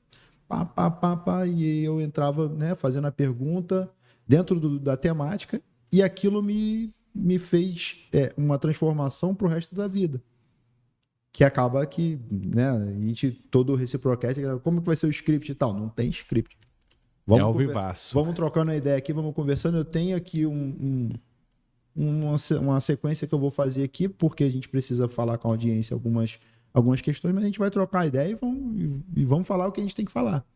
E eu entrava, né, fazendo a pergunta dentro da temática e aquilo me fez uma transformação para o resto da vida. Que acaba que, né, a gente, todo o Reciprocast, como que vai ser o script e tal? Não tem script. Ao vivaço. Vamos trocando a ideia aqui, vamos conversando. Eu tenho aqui uma sequência que eu vou fazer aqui, porque a gente precisa falar com a audiência algumas questões, mas a gente vai trocar a ideia e vamos falar o que a gente tem que falar.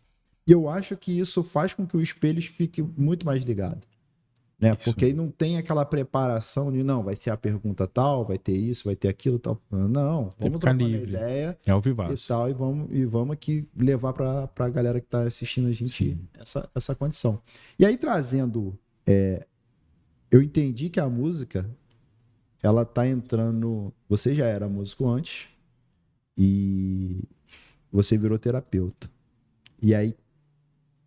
E eu acho que isso faz com que o espelho fique muito mais ligado. Né? Porque aí não tem aquela preparação de, não, vai ser a pergunta tal, vai ter isso, vai ter aquilo tal. Não, vamos trocar a ideia ao vivaço. E tal, e vamos aqui levar para a galera que está assistindo a gente essa condição. E aí trazendo... eu entendi que a música, ela tá entrando... Você já era músico antes e você virou terapeuta. E aí,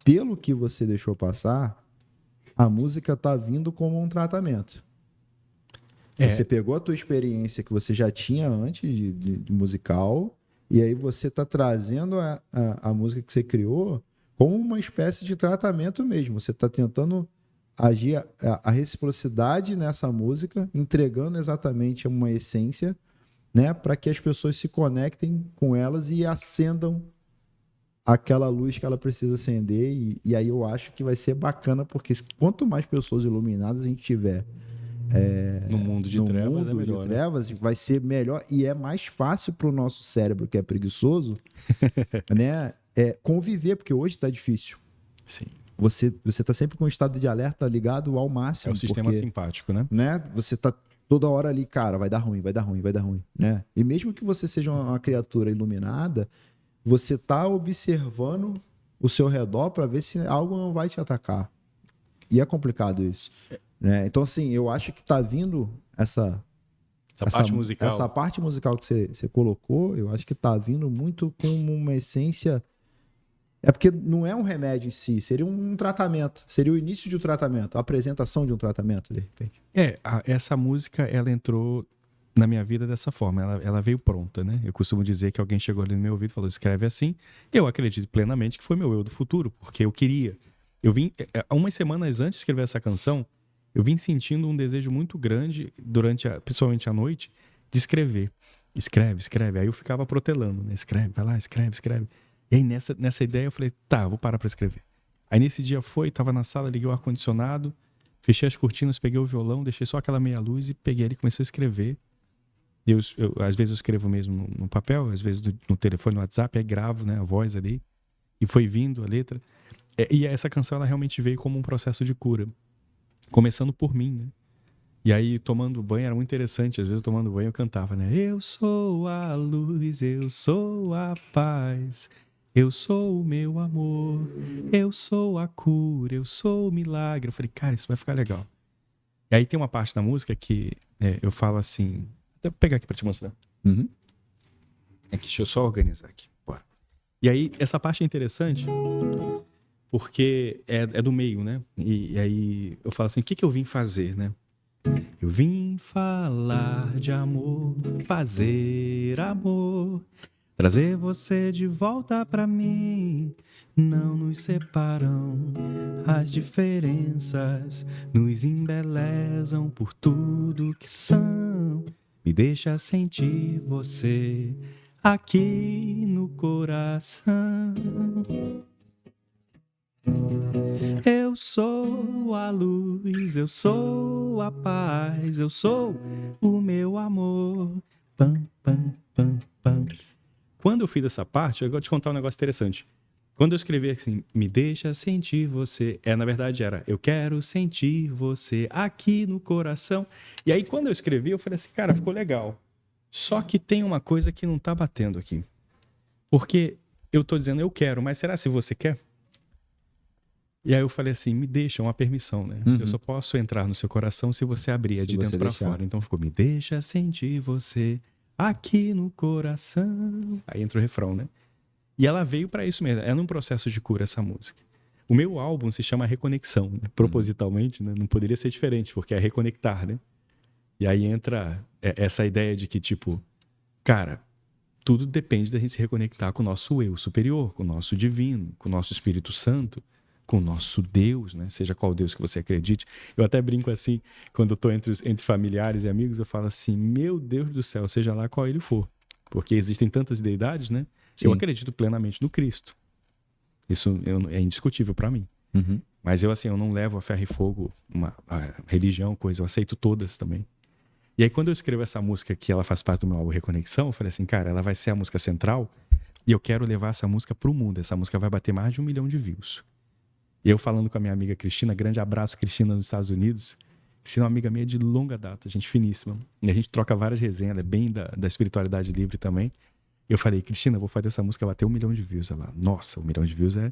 pelo que você deixou passar, a música tá vindo como um tratamento. Você pegou a tua experiência que você já tinha antes de musical, e aí você está trazendo a música que você criou como uma espécie de tratamento mesmo. Você está tentando agir a reciprocidade nessa música, entregando exatamente uma essência, né, para que as pessoas se conectem com elas e acendam aquela luz que ela precisa acender. E aí eu acho que vai ser bacana, porque quanto mais pessoas iluminadas a gente tiver No mundo de trevas é melhor, né? vai ser melhor e é mais fácil para o nosso cérebro, que é preguiçoso, né, conviver, porque hoje está difícil. Sim. Você está sempre com o estado de alerta ligado ao máximo. É o sistema simpático, né? Você está toda hora ali, cara, vai dar ruim, vai dar ruim, vai dar ruim, né? E mesmo que você seja uma criatura iluminada, você está observando o seu redor para ver se algo não vai te atacar. E é complicado isso. Né? Então, assim, eu acho que está vindo essa parte musical. Essa parte musical que você colocou, eu acho que está vindo muito com uma essência. É porque não é um remédio em si, seria um tratamento. Seria o início de um tratamento, a apresentação de um tratamento, de repente. Essa música, ela entrou na minha vida dessa forma. Ela veio pronta, né? Eu costumo dizer que alguém chegou ali no meu ouvido e falou, escreve assim. Eu acredito plenamente que foi meu eu do futuro, porque eu queria. Eu vim, umas semanas antes de escrever essa canção, eu vim sentindo um desejo muito grande, principalmente à noite, de escrever. Escreve. Aí eu ficava protelando, né? Escreve, vai lá, escreve. E aí nessa ideia eu falei, tá, vou parar pra escrever. Aí nesse dia tava na sala, liguei o ar-condicionado, fechei as cortinas, peguei o violão, deixei só aquela meia luz e peguei ali e comecei a escrever. Às vezes eu escrevo mesmo no papel, às vezes no telefone, no WhatsApp, aí gravo, né, a voz ali. E foi vindo a letra. E essa canção, ela realmente veio como um processo de cura. Começando por mim, né? E aí, tomando banho, era muito interessante. Às vezes, eu tomando banho, eu cantava, né? Eu sou a luz, eu sou a paz, eu sou o meu amor, eu sou a cura, eu sou o milagre. Eu falei, cara, isso vai ficar legal. E aí tem uma parte da música que eu falo assim... Vou pegar aqui pra te mostrar. Uhum. Aqui, deixa eu só organizar aqui. Bora. E aí, essa parte é interessante... porque é do meio, né? E aí eu falo assim, o que eu vim fazer, né? Eu vim falar de amor, fazer amor, trazer você de volta pra mim. Não nos separam as diferenças, nos embelezam por tudo que são. Me deixa sentir você aqui no coração. Eu sou a luz, eu sou a paz, eu sou o meu amor. Pam, pam, pam, pam. Quando eu fiz essa parte, eu vou te contar um negócio interessante. Quando eu escrevi assim, me deixa sentir você, na verdade era, eu quero sentir você aqui no coração. E aí quando eu escrevi, eu falei assim, cara, ficou legal. Só que tem uma coisa que não tá batendo aqui. Porque eu tô dizendo eu quero, mas será se você quer? E aí eu falei assim, me deixa uma permissão, né? Uhum. Eu só posso entrar no seu coração se você abrir de dentro pra fora. Então ficou, me deixa sentir você aqui no coração. Aí entra o refrão, né? E ela veio pra isso mesmo. É num processo de cura essa música. O meu álbum se chama Reconexão, né? Propositalmente, né? Não poderia ser diferente, porque é reconectar, né? E aí entra essa ideia de que, tipo, cara, tudo depende da gente se reconectar com o nosso eu superior, com o nosso divino, com o nosso Espírito Santo, com o nosso Deus, né? Seja qual Deus que você acredite. Eu até brinco assim, quando eu tô entre familiares e amigos, eu falo assim, meu Deus do céu, seja lá qual ele for. Porque existem tantas deidades, né? Sim. Eu acredito plenamente no Cristo. Isso é indiscutível para mim. Uhum. Mas eu não levo a ferro e fogo a religião, coisa, eu aceito todas também. E aí quando eu escrevo essa música que ela faz parte do meu álbum Reconexão, eu falei assim, cara, ela vai ser a música central e eu quero levar essa música pro mundo. Essa música vai bater mais de 1 milhão de views. E eu falando com a minha amiga Cristina, grande abraço, Cristina, nos Estados Unidos. Cristina é uma amiga minha de longa data, gente finíssima. E a gente troca várias resenhas, ela é bem da espiritualidade livre também. E eu falei, Cristina, eu vou fazer essa música bater 1 milhão de views. Ela, nossa, 1 milhão de views é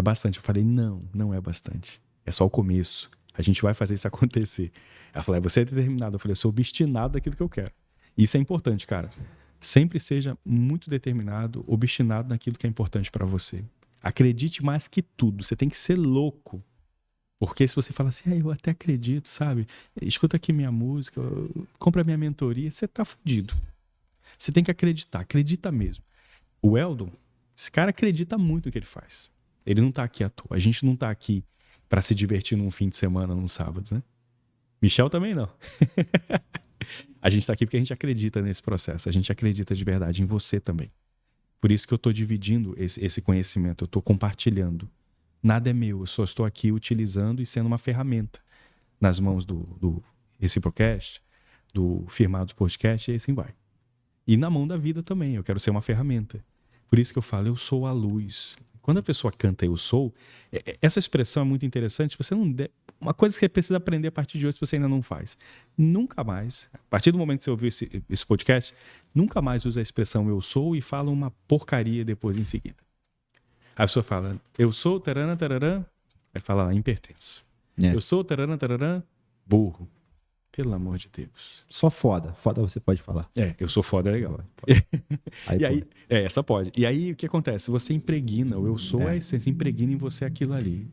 bastante. Eu falei, não é bastante. É só o começo. A gente vai fazer isso acontecer. Ela falou, você é determinado. Eu falei, eu sou obstinado daquilo que eu quero. E isso é importante, cara. Sempre seja muito determinado, obstinado naquilo que é importante para você. Acredite mais que tudo. Você tem que ser louco Porque se você fala assim, eu até acredito, sabe? Escuta aqui minha música, compra minha mentoria, você tá fudido. Você tem que acreditar, acredita mesmo. O Eldon, esse cara acredita muito no que ele faz. Ele não tá aqui à toa. A gente não tá aqui pra se divertir num fim de semana, num sábado, né? Michel também não. A gente tá aqui porque a gente acredita nesse processo. A gente acredita de verdade em você também. Por isso que eu tô dividindo esse conhecimento. Eu tô compartilhando. Nada é meu. Eu só estou aqui utilizando e sendo uma ferramenta nas mãos do Reciprocast, do Firmado Podcast, e assim vai. E na mão da vida também. Eu quero ser uma ferramenta. Por isso que eu falo, eu sou a luz. Quando a pessoa canta eu sou, essa expressão é muito interessante. Você não uma coisa que você precisa aprender a partir de hoje, se você ainda não faz. Nunca mais, a partir do momento que você ouviu esse podcast, nunca mais usa a expressão eu sou e fala uma porcaria depois em seguida. A pessoa fala, eu sou tararã, tararã, aí fala lá, impertenso. É. Eu sou tararã, tararã, burro. Pelo amor de Deus. Só foda. Foda você pode falar. Eu sou foda, é legal. Aí, E aí, essa pode. E aí, o que acontece? Você impregna, o eu sou a essência, impregna em você aquilo ali.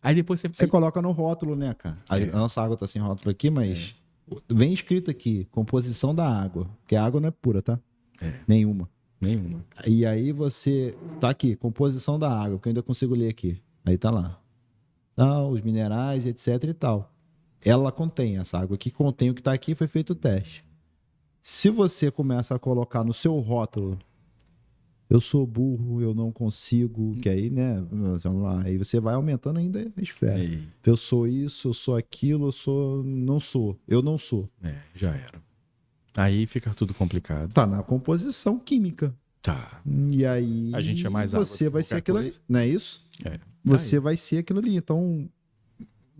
Aí depois você coloca no rótulo, né, cara? A nossa água tá sem rótulo aqui, mas vem escrito aqui, composição da água. Porque a água não é pura, tá? Nenhuma. E aí você tá aqui, composição da água, que eu ainda consigo ler aqui. Aí tá lá. Os minerais, etc e tal. Ela contém essa água aqui, contém o que tá aqui, foi feito o teste. Se você começa a colocar no seu rótulo, eu sou burro, eu não consigo, que aí, né, vamos lá, aí você vai aumentando ainda a esfera. Eu sou isso, eu sou aquilo, eu não sou. Já era. Aí fica tudo complicado. Tá na composição química. Tá. E aí a gente é mais você vai ser aquilo ali, não é isso? Tá você vai ser aquilo ali. Então,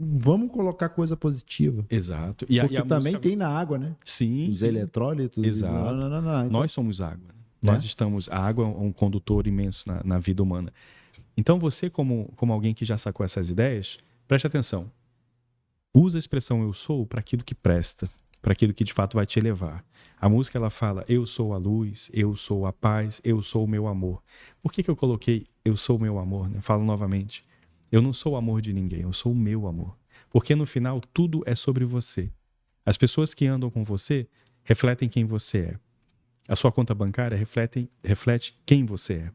vamos colocar coisa positiva. Exato. Porque também música tem na água, né? Sim. Os eletrólitos. Exato. Então... Nós somos água. Nós estamos... A água é um condutor imenso na vida humana. Então, você, como alguém que já sacou essas ideias, preste atenção. Usa a expressão eu sou para aquilo que presta, para aquilo que de fato vai te elevar. A música, ela fala, eu sou a luz, eu sou a paz, eu sou o meu amor. Por que eu coloquei eu sou o meu amor? Né? Falo novamente. Eu não sou o amor de ninguém, eu sou o meu amor. Porque no final, tudo é sobre você. As pessoas que andam com você refletem quem você é. A sua conta bancária reflete quem você é.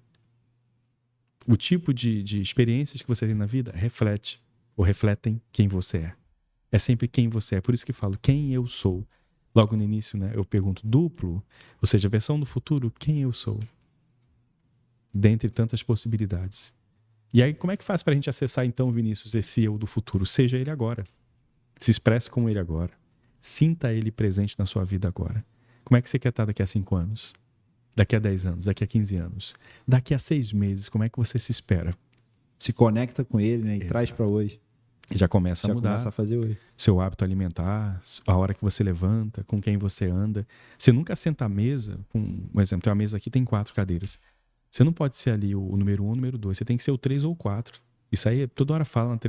O tipo de experiências que você tem na vida refletem quem você é. É sempre quem você é. Por isso que falo, quem eu sou. Logo no início, né, eu pergunto duplo, ou seja, a versão do futuro, quem eu sou. Dentre tantas possibilidades. E aí, como é que faz para a gente acessar, então, Vinícius, esse eu do futuro? Seja ele agora. Se expresse como ele agora. Sinta ele presente na sua vida agora. Como é que você quer estar daqui a 5 anos? Daqui a 10 anos? Daqui a 15 anos? Daqui a 6 meses, como é que você se espera? Se conecta com ele, né? E traz para hoje. Já começa a mudar. Começa a fazer hoje. Seu hábito alimentar, a hora que você levanta, com quem você anda. Você nunca senta à mesa, um exemplo, tem uma mesa aqui, tem 4 cadeiras. Você não pode ser ali o número 1, o número 2. Você tem que ser o 3 ou o 4. Isso aí toda hora fala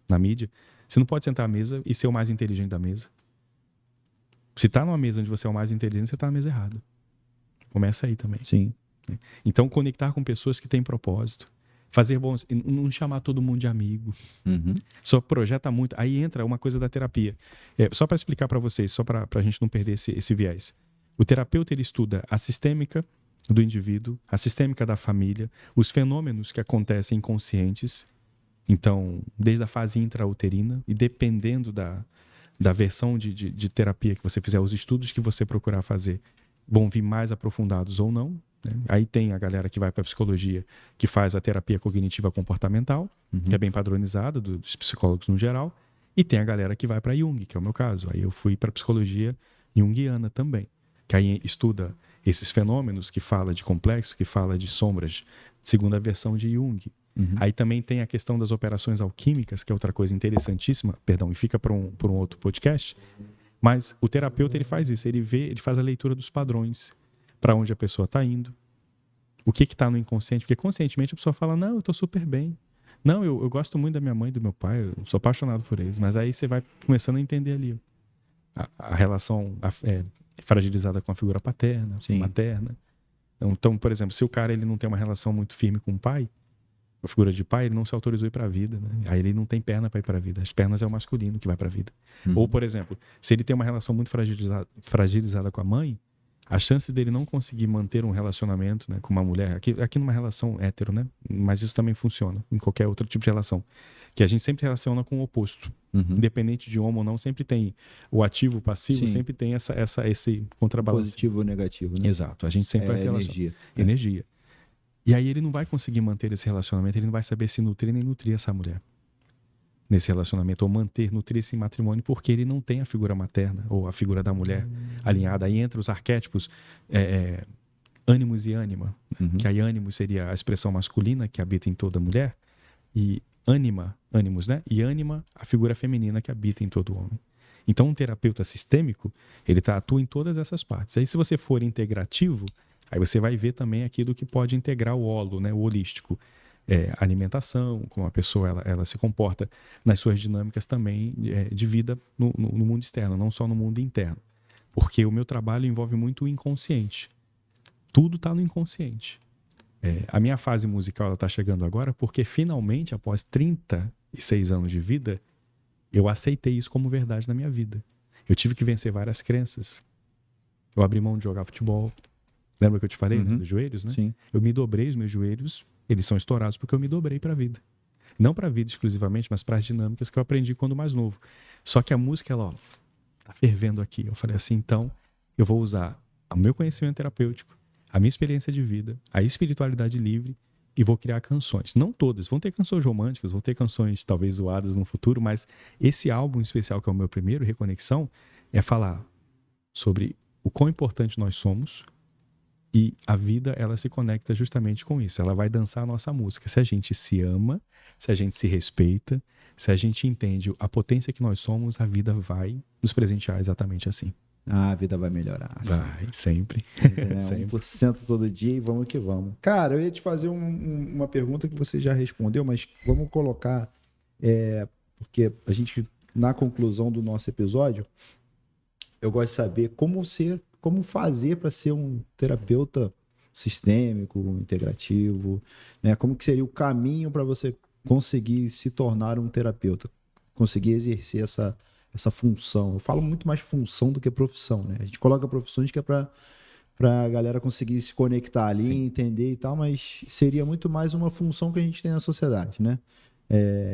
na mídia. Você não pode sentar à mesa e ser o mais inteligente da mesa. Se tá numa mesa onde você é o mais inteligente, você tá na mesa errada. Começa aí também. Sim. Então, conectar com pessoas que têm propósito. Fazer bons... Não chamar todo mundo de amigo. Uhum. Só projeta muito. Aí entra uma coisa da terapia. Só para explicar para vocês, só para a gente não perder esse viés. O terapeuta, ele estuda a sistêmica do indivíduo, a sistêmica da família, os fenômenos que acontecem inconscientes. Então, desde a fase intrauterina, e dependendo da versão de terapia que você fizer, os estudos que você procurar fazer vão vir mais aprofundados ou não. Né? Aí tem a galera que vai para a psicologia, que faz a terapia cognitiva comportamental, que é bem padronizada dos psicólogos no geral, e tem a galera que vai para Jung, que é o meu caso. Aí eu fui para a psicologia junguiana também, que aí estuda esses fenômenos, que fala de complexo, que fala de sombras, segundo a versão de Jung. Aí também tem a questão das operações alquímicas, que é outra coisa interessantíssima, e fica para um outro podcast, mas o terapeuta, ele faz isso, ele faz a leitura dos padrões, para onde a pessoa está indo, o que está no inconsciente, porque conscientemente a pessoa fala, não, eu estou super bem, não, eu gosto muito da minha mãe e do meu pai, eu sou apaixonado por eles, mas aí você vai começando a entender ali a relação fragilizada com a figura paterna, materna. Então, por exemplo, se o cara ele não tem uma relação muito firme com o pai, a figura de pai, ele não se autorizou a ir para a vida, né? Aí ele não tem perna para ir para a vida. As pernas é o masculino que vai para a vida. Ou, por exemplo, se ele tem uma relação muito fragilizada com a mãe, a chance dele não conseguir manter um relacionamento, né, com uma mulher, aqui numa relação hétero, né? Mas isso também funciona em qualquer outro tipo de relação, que a gente sempre relaciona com o oposto. Independente de homo ou não, sempre tem o ativo, o passivo, sempre tem esse contrabalance. Positivo ou negativo, né? Exato, a gente sempre vai se relacionar. Energia. Energia. E aí ele não vai conseguir manter esse relacionamento, ele não vai saber se nutrir nem nutrir essa mulher nesse relacionamento, ou nutrir esse matrimônio, porque ele não tem a figura materna ou a figura da mulher alinhada. Aí entra os arquétipos ânimos e ânima, que aí ânimo seria a expressão masculina que habita em toda mulher, e ânimos, né? E ânima, a figura feminina que habita em todo homem. Então, um terapeuta sistêmico, ele atua em todas essas partes. Aí, se você for integrativo, aí você vai ver também aquilo que pode integrar o holo, né? O holístico. Alimentação, como a pessoa ela se comporta nas suas dinâmicas também de vida no mundo externo, não só no mundo interno. Porque o meu trabalho envolve muito o inconsciente. Tudo está no inconsciente. A minha fase musical está chegando agora porque finalmente, após 36 anos de vida, eu aceitei isso como verdade na minha vida. Eu tive que vencer várias crenças. Eu abri mão de jogar futebol. Lembra que eu te falei, né, dos joelhos, né? Sim. Eu me dobrei, os meus joelhos, eles são estourados porque eu me dobrei para a vida. Não para a vida exclusivamente, mas para as dinâmicas que eu aprendi quando mais novo. Só que a música, ela tá fervendo aqui. Eu falei assim, então eu vou usar o meu conhecimento terapêutico, a minha experiência de vida, a espiritualidade livre e vou criar canções. Não todas, vão ter canções românticas, vão ter canções talvez zoadas no futuro, mas esse álbum especial, que é o meu primeiro, Reconexão, é falar sobre o quão importante nós somos. E a vida, ela se conecta justamente com isso. Ela vai dançar a nossa música. Se a gente se ama, se a gente se respeita, se a gente entende a potência que nós somos, a vida vai nos presentear exatamente assim. A vida vai melhorar. Vai, sempre. Né? Sempre. 1% todo dia e vamos que vamos. Cara, eu ia te fazer uma pergunta que você já respondeu, mas vamos colocar, porque a gente, na conclusão do nosso episódio, eu gosto de saber como fazer para ser um terapeuta sistêmico, integrativo, né? Como que seria o caminho para você conseguir se tornar um terapeuta, conseguir exercer essa função. Eu falo muito mais função do que profissão, né? A gente coloca profissões que é para a galera conseguir se conectar ali, Sim. entender e tal, mas seria muito mais uma função que a gente tem na sociedade, né?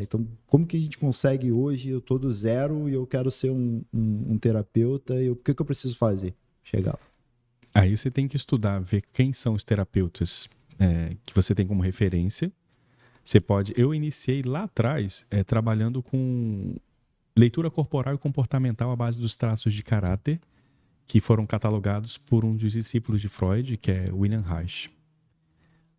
Então, como que a gente consegue hoje, eu tô do zero e eu quero ser um terapeuta, e o que eu preciso fazer? Chegar lá. Aí você tem que estudar, ver quem são os terapeutas que você tem como referência. Você pode... Eu iniciei lá atrás trabalhando com leitura corporal e comportamental à base dos traços de caráter que foram catalogados por um dos discípulos de Freud, que é William Reich.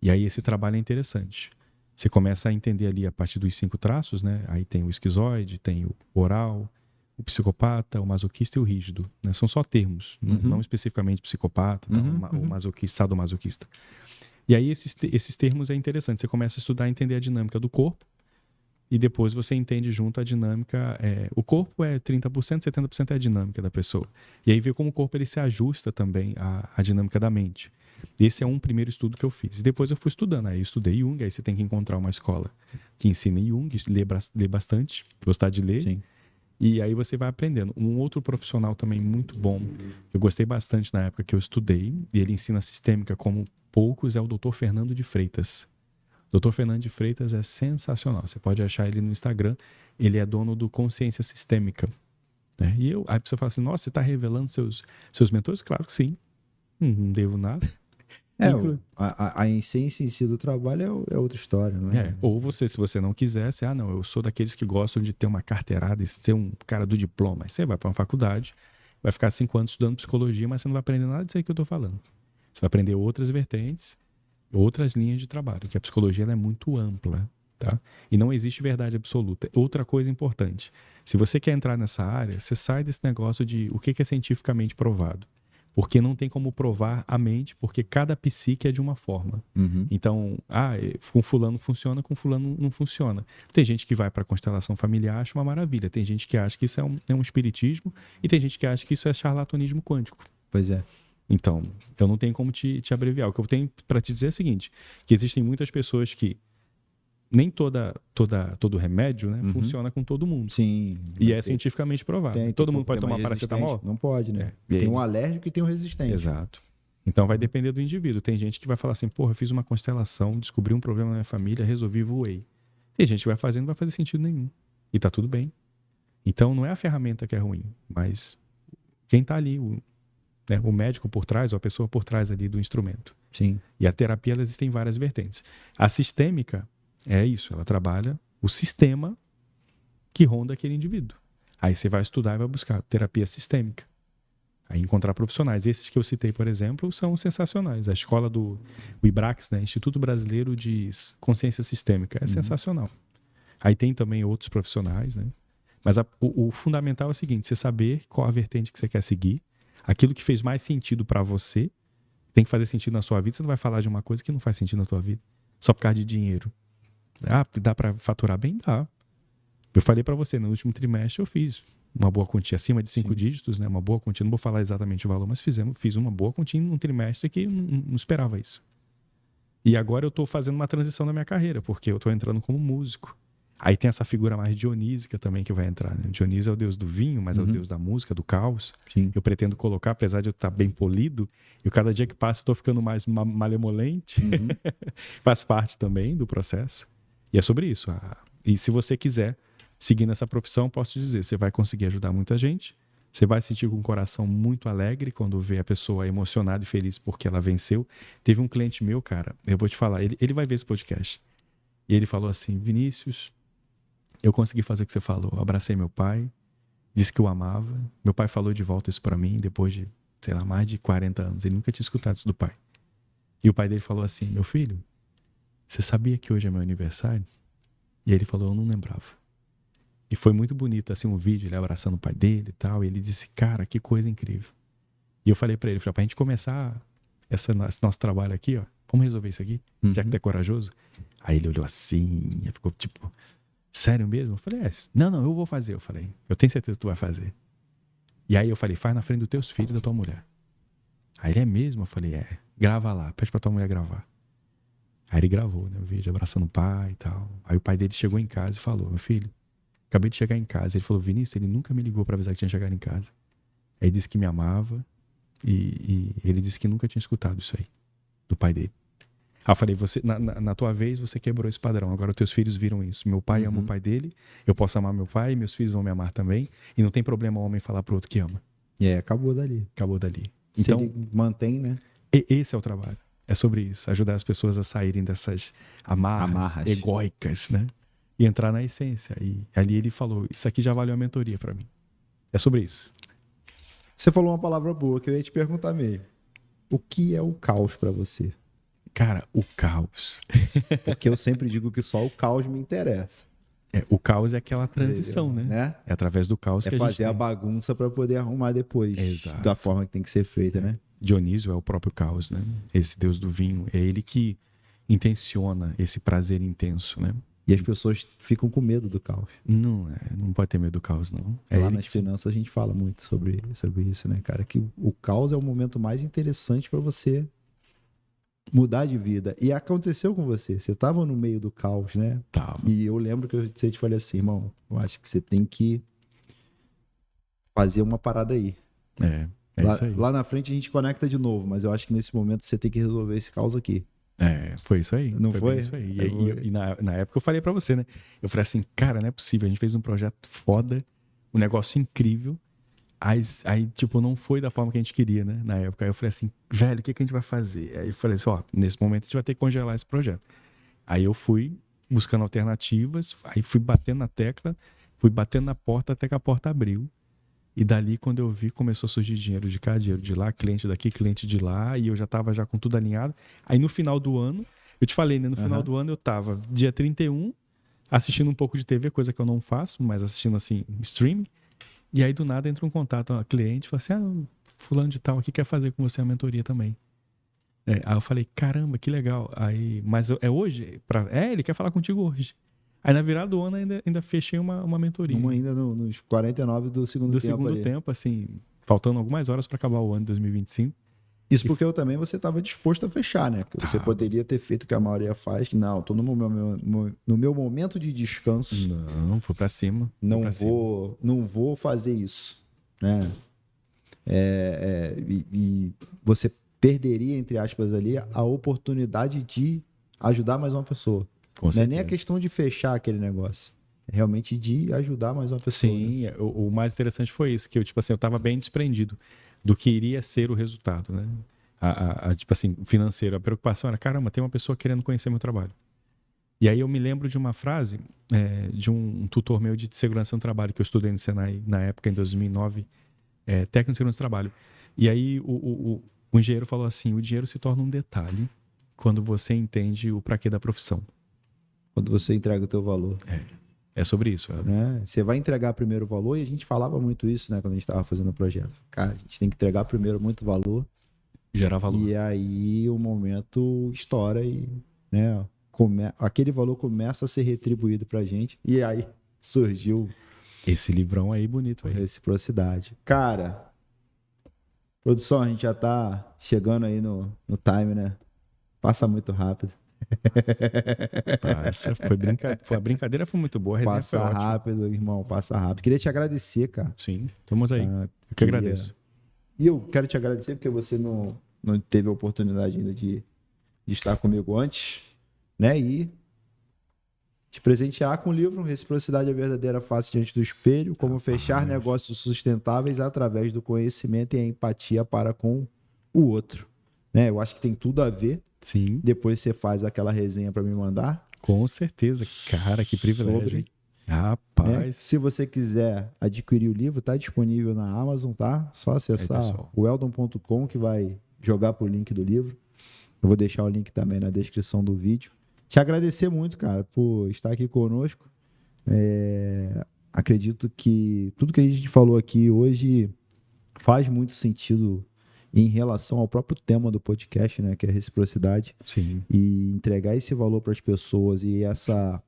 E aí esse trabalho é interessante. Você começa a entender ali a partir dos 5 traços, né? Aí tem o esquizoide, tem o oral, o psicopata, o masoquista e o rígido, né? São só termos, não especificamente psicopata, o masoquista, sadomasoquista. E aí esses termos é interessante. Você começa a estudar e entender a dinâmica do corpo e depois você entende junto a dinâmica. O corpo é 30%, 70% é a dinâmica da pessoa. E aí vê como o corpo ele se ajusta também à dinâmica da mente. Esse é um primeiro estudo que eu fiz. E depois eu fui estudando. Aí eu estudei Jung, aí você tem que encontrar uma escola que ensine Jung, ler bastante, gostar de ler. Sim. E aí você vai aprendendo. Um outro profissional também muito bom, eu gostei bastante na época que eu estudei, e ele ensina sistêmica como poucos, é o Dr. Fernando de Freitas. Dr. Fernando de Freitas é sensacional. Você pode achar ele no Instagram. Ele é dono do Consciência Sistêmica. Né? E aí você fala assim, nossa, você está revelando seus mentores? Claro que sim. Não devo nada. A essência em si do trabalho é outra história, não é? Ou você, se você não quiser, não, eu sou daqueles que gostam de ter uma carteirada e ser um cara do diploma. Aí você vai para uma faculdade, vai ficar 5 anos estudando psicologia, mas você não vai aprender nada disso aí que eu estou falando. Você vai aprender outras vertentes, outras linhas de trabalho, que a psicologia ela é muito ampla, tá? E não existe verdade absoluta. Outra coisa importante, se você quer entrar nessa área, você sai desse negócio de o que é cientificamente provado. Porque não tem como provar a mente, porque cada psique é de uma forma. Então, com fulano funciona, com fulano não funciona. Tem gente que vai para a constelação familiar, acha uma maravilha. Tem gente que acha que isso é um espiritismo e tem gente que acha que isso é charlatanismo quântico. Pois é. Então, eu não tenho como te abreviar. O que eu tenho para te dizer é o seguinte, que existem muitas pessoas que todo remédio, né, funciona com todo mundo. Sim. E é cientificamente provado. Todo mundo pode tomar paracetamol? Não pode, né? Tem um alérgico e tem um resistente. Exato. Então vai depender do indivíduo. Tem gente que vai falar assim, porra, eu fiz uma constelação, descobri um problema na minha família, resolvi, voei. Tem gente que vai fazer, não vai fazer sentido nenhum. E tá tudo bem. Então não é a ferramenta que é ruim, mas quem tá ali, o médico por trás, ou a pessoa por trás ali do instrumento. Sim. E a terapia, ela existem várias vertentes. A sistêmica é isso, ela trabalha o sistema que ronda aquele indivíduo. Aí você vai estudar e vai buscar terapia sistêmica. Aí encontrar profissionais. Esses que eu citei, por exemplo, são sensacionais. A escola do IBRACS, né? Instituto Brasileiro de Consciência Sistêmica, é sensacional. Aí tem também outros profissionais, né? Mas o fundamental é o seguinte, você saber qual a vertente que você quer seguir, aquilo que fez mais sentido para você, tem que fazer sentido na sua vida. Você não vai falar de uma coisa que não faz sentido na tua vida, só por causa de dinheiro. Ah, dá para faturar bem? Dá. Eu falei para você, no último trimestre eu fiz uma boa quantia, acima de 5 dígitos, né? Uma boa quantia, não vou falar exatamente o valor, mas fiz uma boa quantia num trimestre que não esperava isso. E agora eu estou fazendo uma transição na minha carreira, porque eu estou entrando como músico. Aí tem essa figura mais dionísica também que vai entrar, né? Dionísio é o deus do vinho, mas é o deus da música, do caos. Sim. Eu pretendo colocar, apesar de eu estar bem polido, e cada dia que passa eu estou ficando mais malemolente. Faz parte também do processo. E é sobre isso. E se você quiser seguir nessa profissão, posso te dizer, você vai conseguir ajudar muita gente, você vai sentir com o coração muito alegre quando vê a pessoa emocionada e feliz porque ela venceu. Teve um cliente meu, cara, eu vou te falar, ele vai ver esse podcast. E ele falou assim, Vinícius, eu consegui fazer o que você falou. Eu abracei meu pai, disse que o amava. Meu pai falou de volta isso pra mim depois de, sei lá, mais de 40 anos. Ele nunca tinha escutado isso do pai. E o pai dele falou assim, meu filho, você sabia que hoje é meu aniversário? E ele falou, eu não lembrava. E foi muito bonito, assim, um vídeo, ele abraçando o pai dele e tal. E ele disse, cara, que coisa incrível. E eu falei pra ele, pra gente começar esse nosso trabalho aqui, ó, vamos resolver isso aqui? Já que tu é corajoso? Aí ele olhou assim, ficou tipo, sério mesmo? Eu falei, não, eu vou fazer. Eu falei, eu tenho certeza que tu vai fazer. E aí eu falei, faz na frente dos teus filhos e da tua mulher. Aí ele, é mesmo? Eu falei, grava lá, pede pra tua mulher gravar. Aí ele gravou, né, o vídeo, abraçando o pai e tal. Aí o pai dele chegou em casa e falou, meu filho, acabei de chegar em casa. Ele falou, Vinícius, ele nunca me ligou pra avisar que tinha chegado em casa. Aí ele disse que me amava e ele disse que nunca tinha escutado isso aí, do pai dele. Aí eu falei, você, na tua vez você quebrou esse padrão, agora os teus filhos viram isso. Meu pai ama o pai dele, eu posso amar meu pai, meus filhos vão me amar também. E não tem problema o homem falar pro outro que ama. Acabou dali. Acabou dali. Então, Então, ele mantém, né? Esse é o trabalho. É sobre isso, ajudar as pessoas a saírem dessas amarras. Egóicas, né? E entrar na essência. E ali ele falou, isso aqui já valeu a mentoria para mim. É sobre isso. Você falou uma palavra boa que eu ia te perguntar mesmo. O que é o caos para você? Cara, o caos. Porque eu sempre digo que só o caos me interessa. O caos é aquela transição, né? É através do caos que a gente fazer a bagunça para poder arrumar depois. Exato. Da forma que tem que ser feita, né? Dionísio é o próprio caos, né? Esse deus do vinho. É ele que intenciona esse prazer intenso, né? E as pessoas ficam com medo do caos. Não pode ter medo do caos, não. Lá nas finanças a gente fala muito sobre isso, né, cara? Que o caos é o momento mais interessante para você mudar de vida. E aconteceu com você. Você estava no meio do caos, né? Tava. E eu lembro que eu te falei assim, irmão, eu acho que você tem que fazer uma parada aí. Isso aí. Lá na frente a gente conecta de novo, mas eu acho que nesse momento você tem que resolver esse caos aqui. Foi isso aí. Não foi? Isso aí. E na época eu falei pra você, né? Eu falei assim, cara, não é possível. A gente fez um projeto foda, um negócio incrível. Aí, tipo, não foi da forma que a gente queria, né? Na época. Aí eu falei assim, velho, o que a gente vai fazer? Aí eu falei assim, nesse momento a gente vai ter que congelar esse projeto. Aí eu fui buscando alternativas, aí fui batendo na tecla, fui batendo na porta até que a porta abriu. E dali, quando eu vi, começou a surgir dinheiro de cá, dinheiro de lá, cliente daqui, cliente de lá, e eu já tava com tudo alinhado. Aí no final do ano, eu te falei, né? No final do ano eu tava dia 31, assistindo um pouco de TV, coisa que eu não faço, mas assistindo assim, streaming. E aí do nada entra um contato, a cliente, fala assim, fulano de tal aqui quer fazer com você a mentoria também. Aí eu falei, caramba, que legal. Aí, mas é hoje? Ele quer falar contigo hoje. Aí na virada do ano ainda fechei uma mentoria. Ainda nos 49 do segundo tempo. Do segundo tempo, assim, faltando algumas horas para acabar o ano de 2025. Isso porque eu também você estava disposto a fechar, né? Porque você poderia ter feito o que a maioria faz, que não, estou no meu momento de descanso. Não, vou para cima. Não vou fazer isso, né? E você perderia, entre aspas, ali a oportunidade de ajudar mais uma pessoa. Não é nem a questão de fechar aquele negócio. É realmente de ajudar mais uma pessoa. Sim, né? o mais interessante foi isso, que eu, tipo assim, eu estava bem desprendido do que iria ser o resultado, né? Tipo assim, financeiro. A preocupação era, caramba, tem uma pessoa querendo conhecer meu trabalho. E aí eu me lembro de uma frase de um tutor meu de segurança no trabalho, que eu estudei no Senai na época, em 2009, técnico de segurança do trabalho. E aí o engenheiro falou assim, o dinheiro se torna um detalhe quando você entende o pra quê da profissão. Quando você entrega o teu valor. É sobre isso. Né? Você vai entregar primeiro o valor, e a gente falava muito isso, né, quando a gente estava fazendo o projeto. Cara, a gente tem que entregar primeiro muito valor. Gerar valor. E aí o momento estoura e, né, aquele valor começa a ser retribuído pra gente. E aí surgiu esse livrão aí bonito aí. Reciprocidade. Cara, produção, a gente já tá chegando aí no time, né? Passa muito rápido. A brincadeira foi muito boa, a resenha passa foi rápido, irmão, passa rápido. Queria te agradecer, cara. Sim, estamos aí. Eu que agradeço. E eu quero te agradecer porque você não teve a oportunidade ainda de estar comigo antes, né? E te presentear com o livro Reciprocidade é Verdadeira Face Diante do Espelho, como fechar negócios sustentáveis através do conhecimento e a empatia para com o outro. Né? Eu acho que tem tudo a ver. Sim. Depois você faz aquela resenha para me mandar. Com certeza. Cara, que privilégio. Rapaz. Né? Se você quiser adquirir o livro, tá disponível na Amazon, tá? Só acessar o eldon.com que vai jogar pro link do livro. Eu vou deixar o link também na descrição do vídeo. Te agradecer muito, cara, por estar aqui conosco. Acredito que tudo que a gente falou aqui hoje faz muito sentido em relação ao próprio tema do podcast, né, que é a reciprocidade. Sim. E entregar esse valor para as pessoas e essa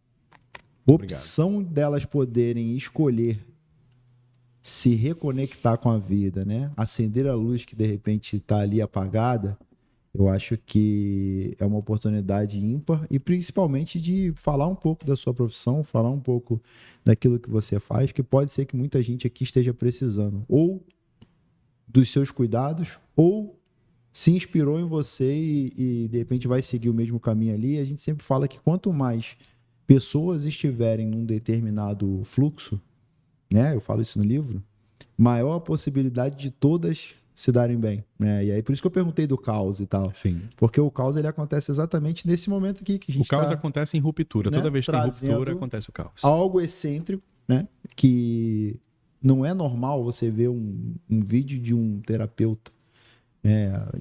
opção delas poderem escolher se reconectar com a vida, né? Acender a luz que de repente está ali apagada. Eu acho que é uma oportunidade ímpar e principalmente de falar um pouco da sua profissão, falar um pouco daquilo que você faz, que pode ser que muita gente aqui esteja precisando, ou dos seus cuidados, ou se inspirou em você e de repente vai seguir o mesmo caminho ali. A gente sempre fala que quanto mais pessoas estiverem num determinado fluxo, né? Eu falo isso no livro, maior a possibilidade de todas se darem bem, né? E aí por isso que eu perguntei do caos e tal. Sim. Porque o caos ele acontece exatamente nesse momento aqui que a gente O caos acontece em ruptura. Né? Toda vez que tem ruptura acontece o caos. Algo excêntrico, né? Que não é normal você ver um vídeo de um terapeuta.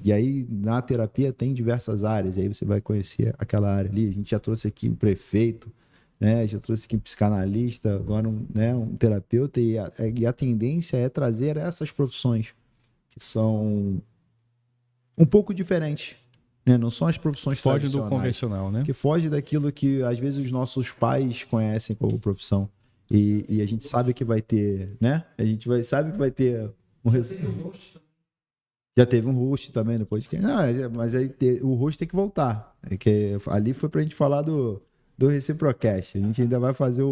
E aí na terapia tem diversas áreas, e aí você vai conhecer aquela área ali. A gente já trouxe aqui um prefeito, né? Já trouxe aqui um psicanalista, agora um terapeuta, e a tendência é trazer essas profissões que são um pouco diferentes, né? Não são as profissões foge do convencional, né? Que foge daquilo que às vezes os nossos pais conhecem como profissão. E a gente sabe que vai ter, né? Sabe que vai ter um resultado. Já teve um host também no podcast. Não, mas aí o host tem que voltar. Ali foi pra gente falar do Reciprocast. A gente ainda vai fazer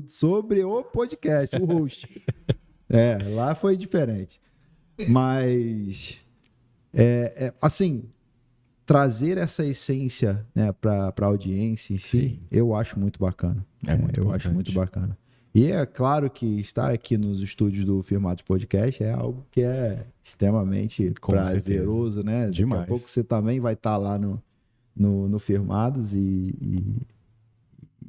sobre o podcast, o host. Lá foi diferente. Mas, assim, trazer essa essência, né, para a audiência em si, eu acho muito bacana. Acho muito bacana. E é claro que estar aqui nos estúdios do Firmados Podcast é algo que é extremamente prazeroso, né? Demais. Daqui a pouco você também vai estar lá no Firmados e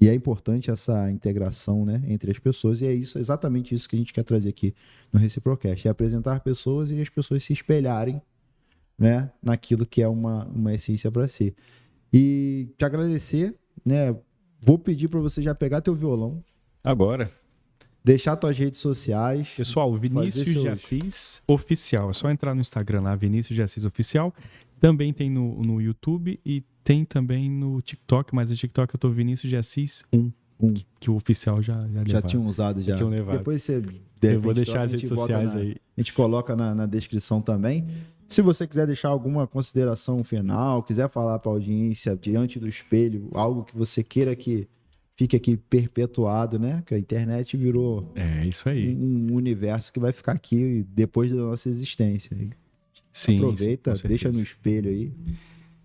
é importante essa integração, né, entre as pessoas, e é exatamente isso que a gente quer trazer aqui no Reciprocast, é apresentar pessoas e as pessoas se espelharem, né, naquilo que é uma essência para si. E te agradecer, né, vou pedir para você já pegar teu violão. Agora. Deixar tuas redes sociais. Pessoal, Vinícius de Assis Oficial. É só entrar no Instagram lá, Vinícius de Assis Oficial. Também tem no YouTube e tem também no TikTok, mas no TikTok eu tô Vinícius de Assis 1. Que o oficial já tinham usado já. Tinham levado. Depois você... Eu vou deixar as redes sociais aí. A gente coloca na descrição também. Se você quiser deixar alguma consideração final, quiser falar para a audiência diante do espelho, algo que você queira que fique aqui perpetuado, né? Porque a internet virou isso aí. Um universo que vai ficar aqui depois da nossa existência. Sim, aproveita, sim, deixa no espelho aí.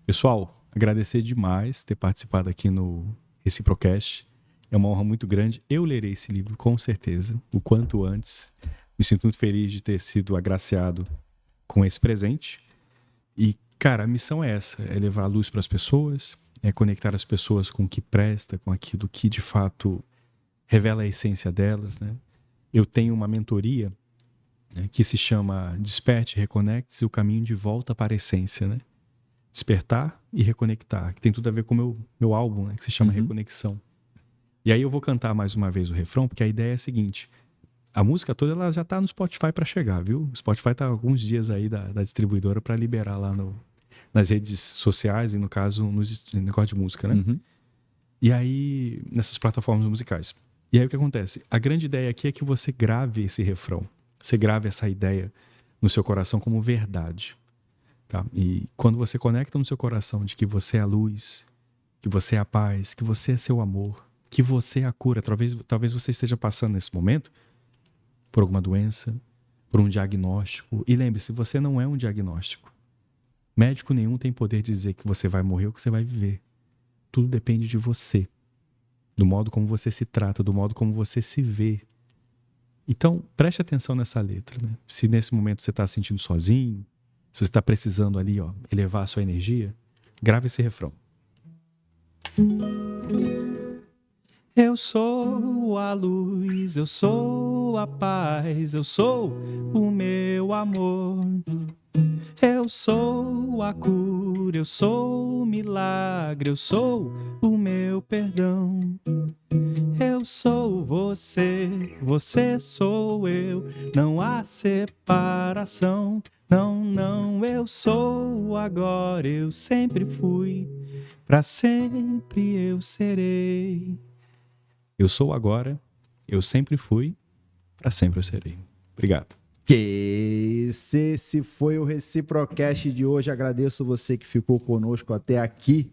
Pessoal, agradecer demais ter participado aqui no Reciprocast. É uma honra muito grande. Eu lerei esse livro, com certeza, o quanto antes. Me sinto muito feliz de ter sido agraciado com esse presente. E, cara, a missão é essa, é levar a luz para as pessoas, é conectar as pessoas com o que presta, com aquilo que, de fato, revela a essência delas, né? Eu tenho uma mentoria, né, que se chama Desperte, Reconecte-se, o caminho de volta para a essência, né? Despertar e reconectar, que tem tudo a ver com o meu álbum, né, que se chama Reconexão. E aí eu vou cantar mais uma vez o refrão, porque a ideia é a seguinte: a música toda ela já está no Spotify para chegar, viu? O Spotify está alguns dias aí da distribuidora para liberar lá nas redes sociais e, no caso, no negócio de música, né? E aí, nessas plataformas musicais. E aí o que acontece? A grande ideia aqui é que você grave esse refrão, você grave essa ideia no seu coração como verdade. Tá? E quando você conecta no seu coração de que você é a luz, que você é a paz, que você é seu amor, que você é a cura, talvez você esteja passando nesse momento por alguma doença, por um diagnóstico. E lembre-se, você não é um diagnóstico. Médico nenhum tem poder de dizer que você vai morrer ou que você vai viver. Tudo depende de você, do modo como você se trata, do modo como você se vê. Então, preste atenção nessa letra, né? Se nesse momento você está se sentindo sozinho, se você está precisando ali, elevar a sua energia, grave esse refrão. Eu sou a luz, eu sou a paz, eu sou o meu amor. Eu sou a cura, eu sou o milagre, eu sou o meu perdão. Eu sou você, você sou eu, não há separação. Não, não, eu sou agora, eu sempre fui, pra sempre eu serei. Eu sou agora, eu sempre fui, pra sempre eu serei. Obrigado. Esse foi o Reciprocast de hoje. Agradeço você que ficou conosco até aqui.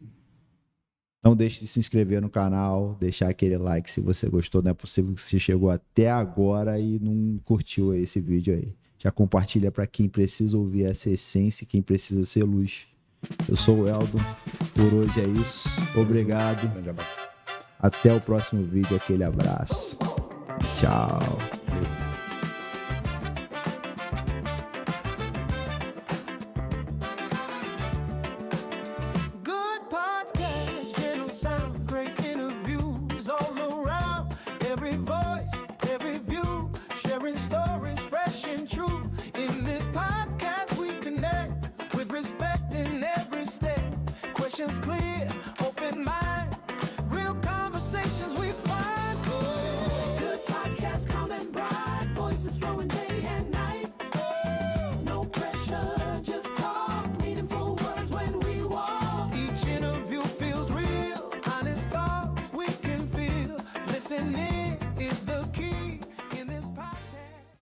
Não deixe de se inscrever no canal, deixar aquele like se você gostou. Não é possível que você chegou até agora e não curtiu esse vídeo aí. Já compartilha para quem precisa ouvir essa essência, quem precisa ser luz. Eu sou o Eldon. Por hoje é isso. Obrigado. Até o próximo vídeo. Aquele abraço. Tchau. Clear.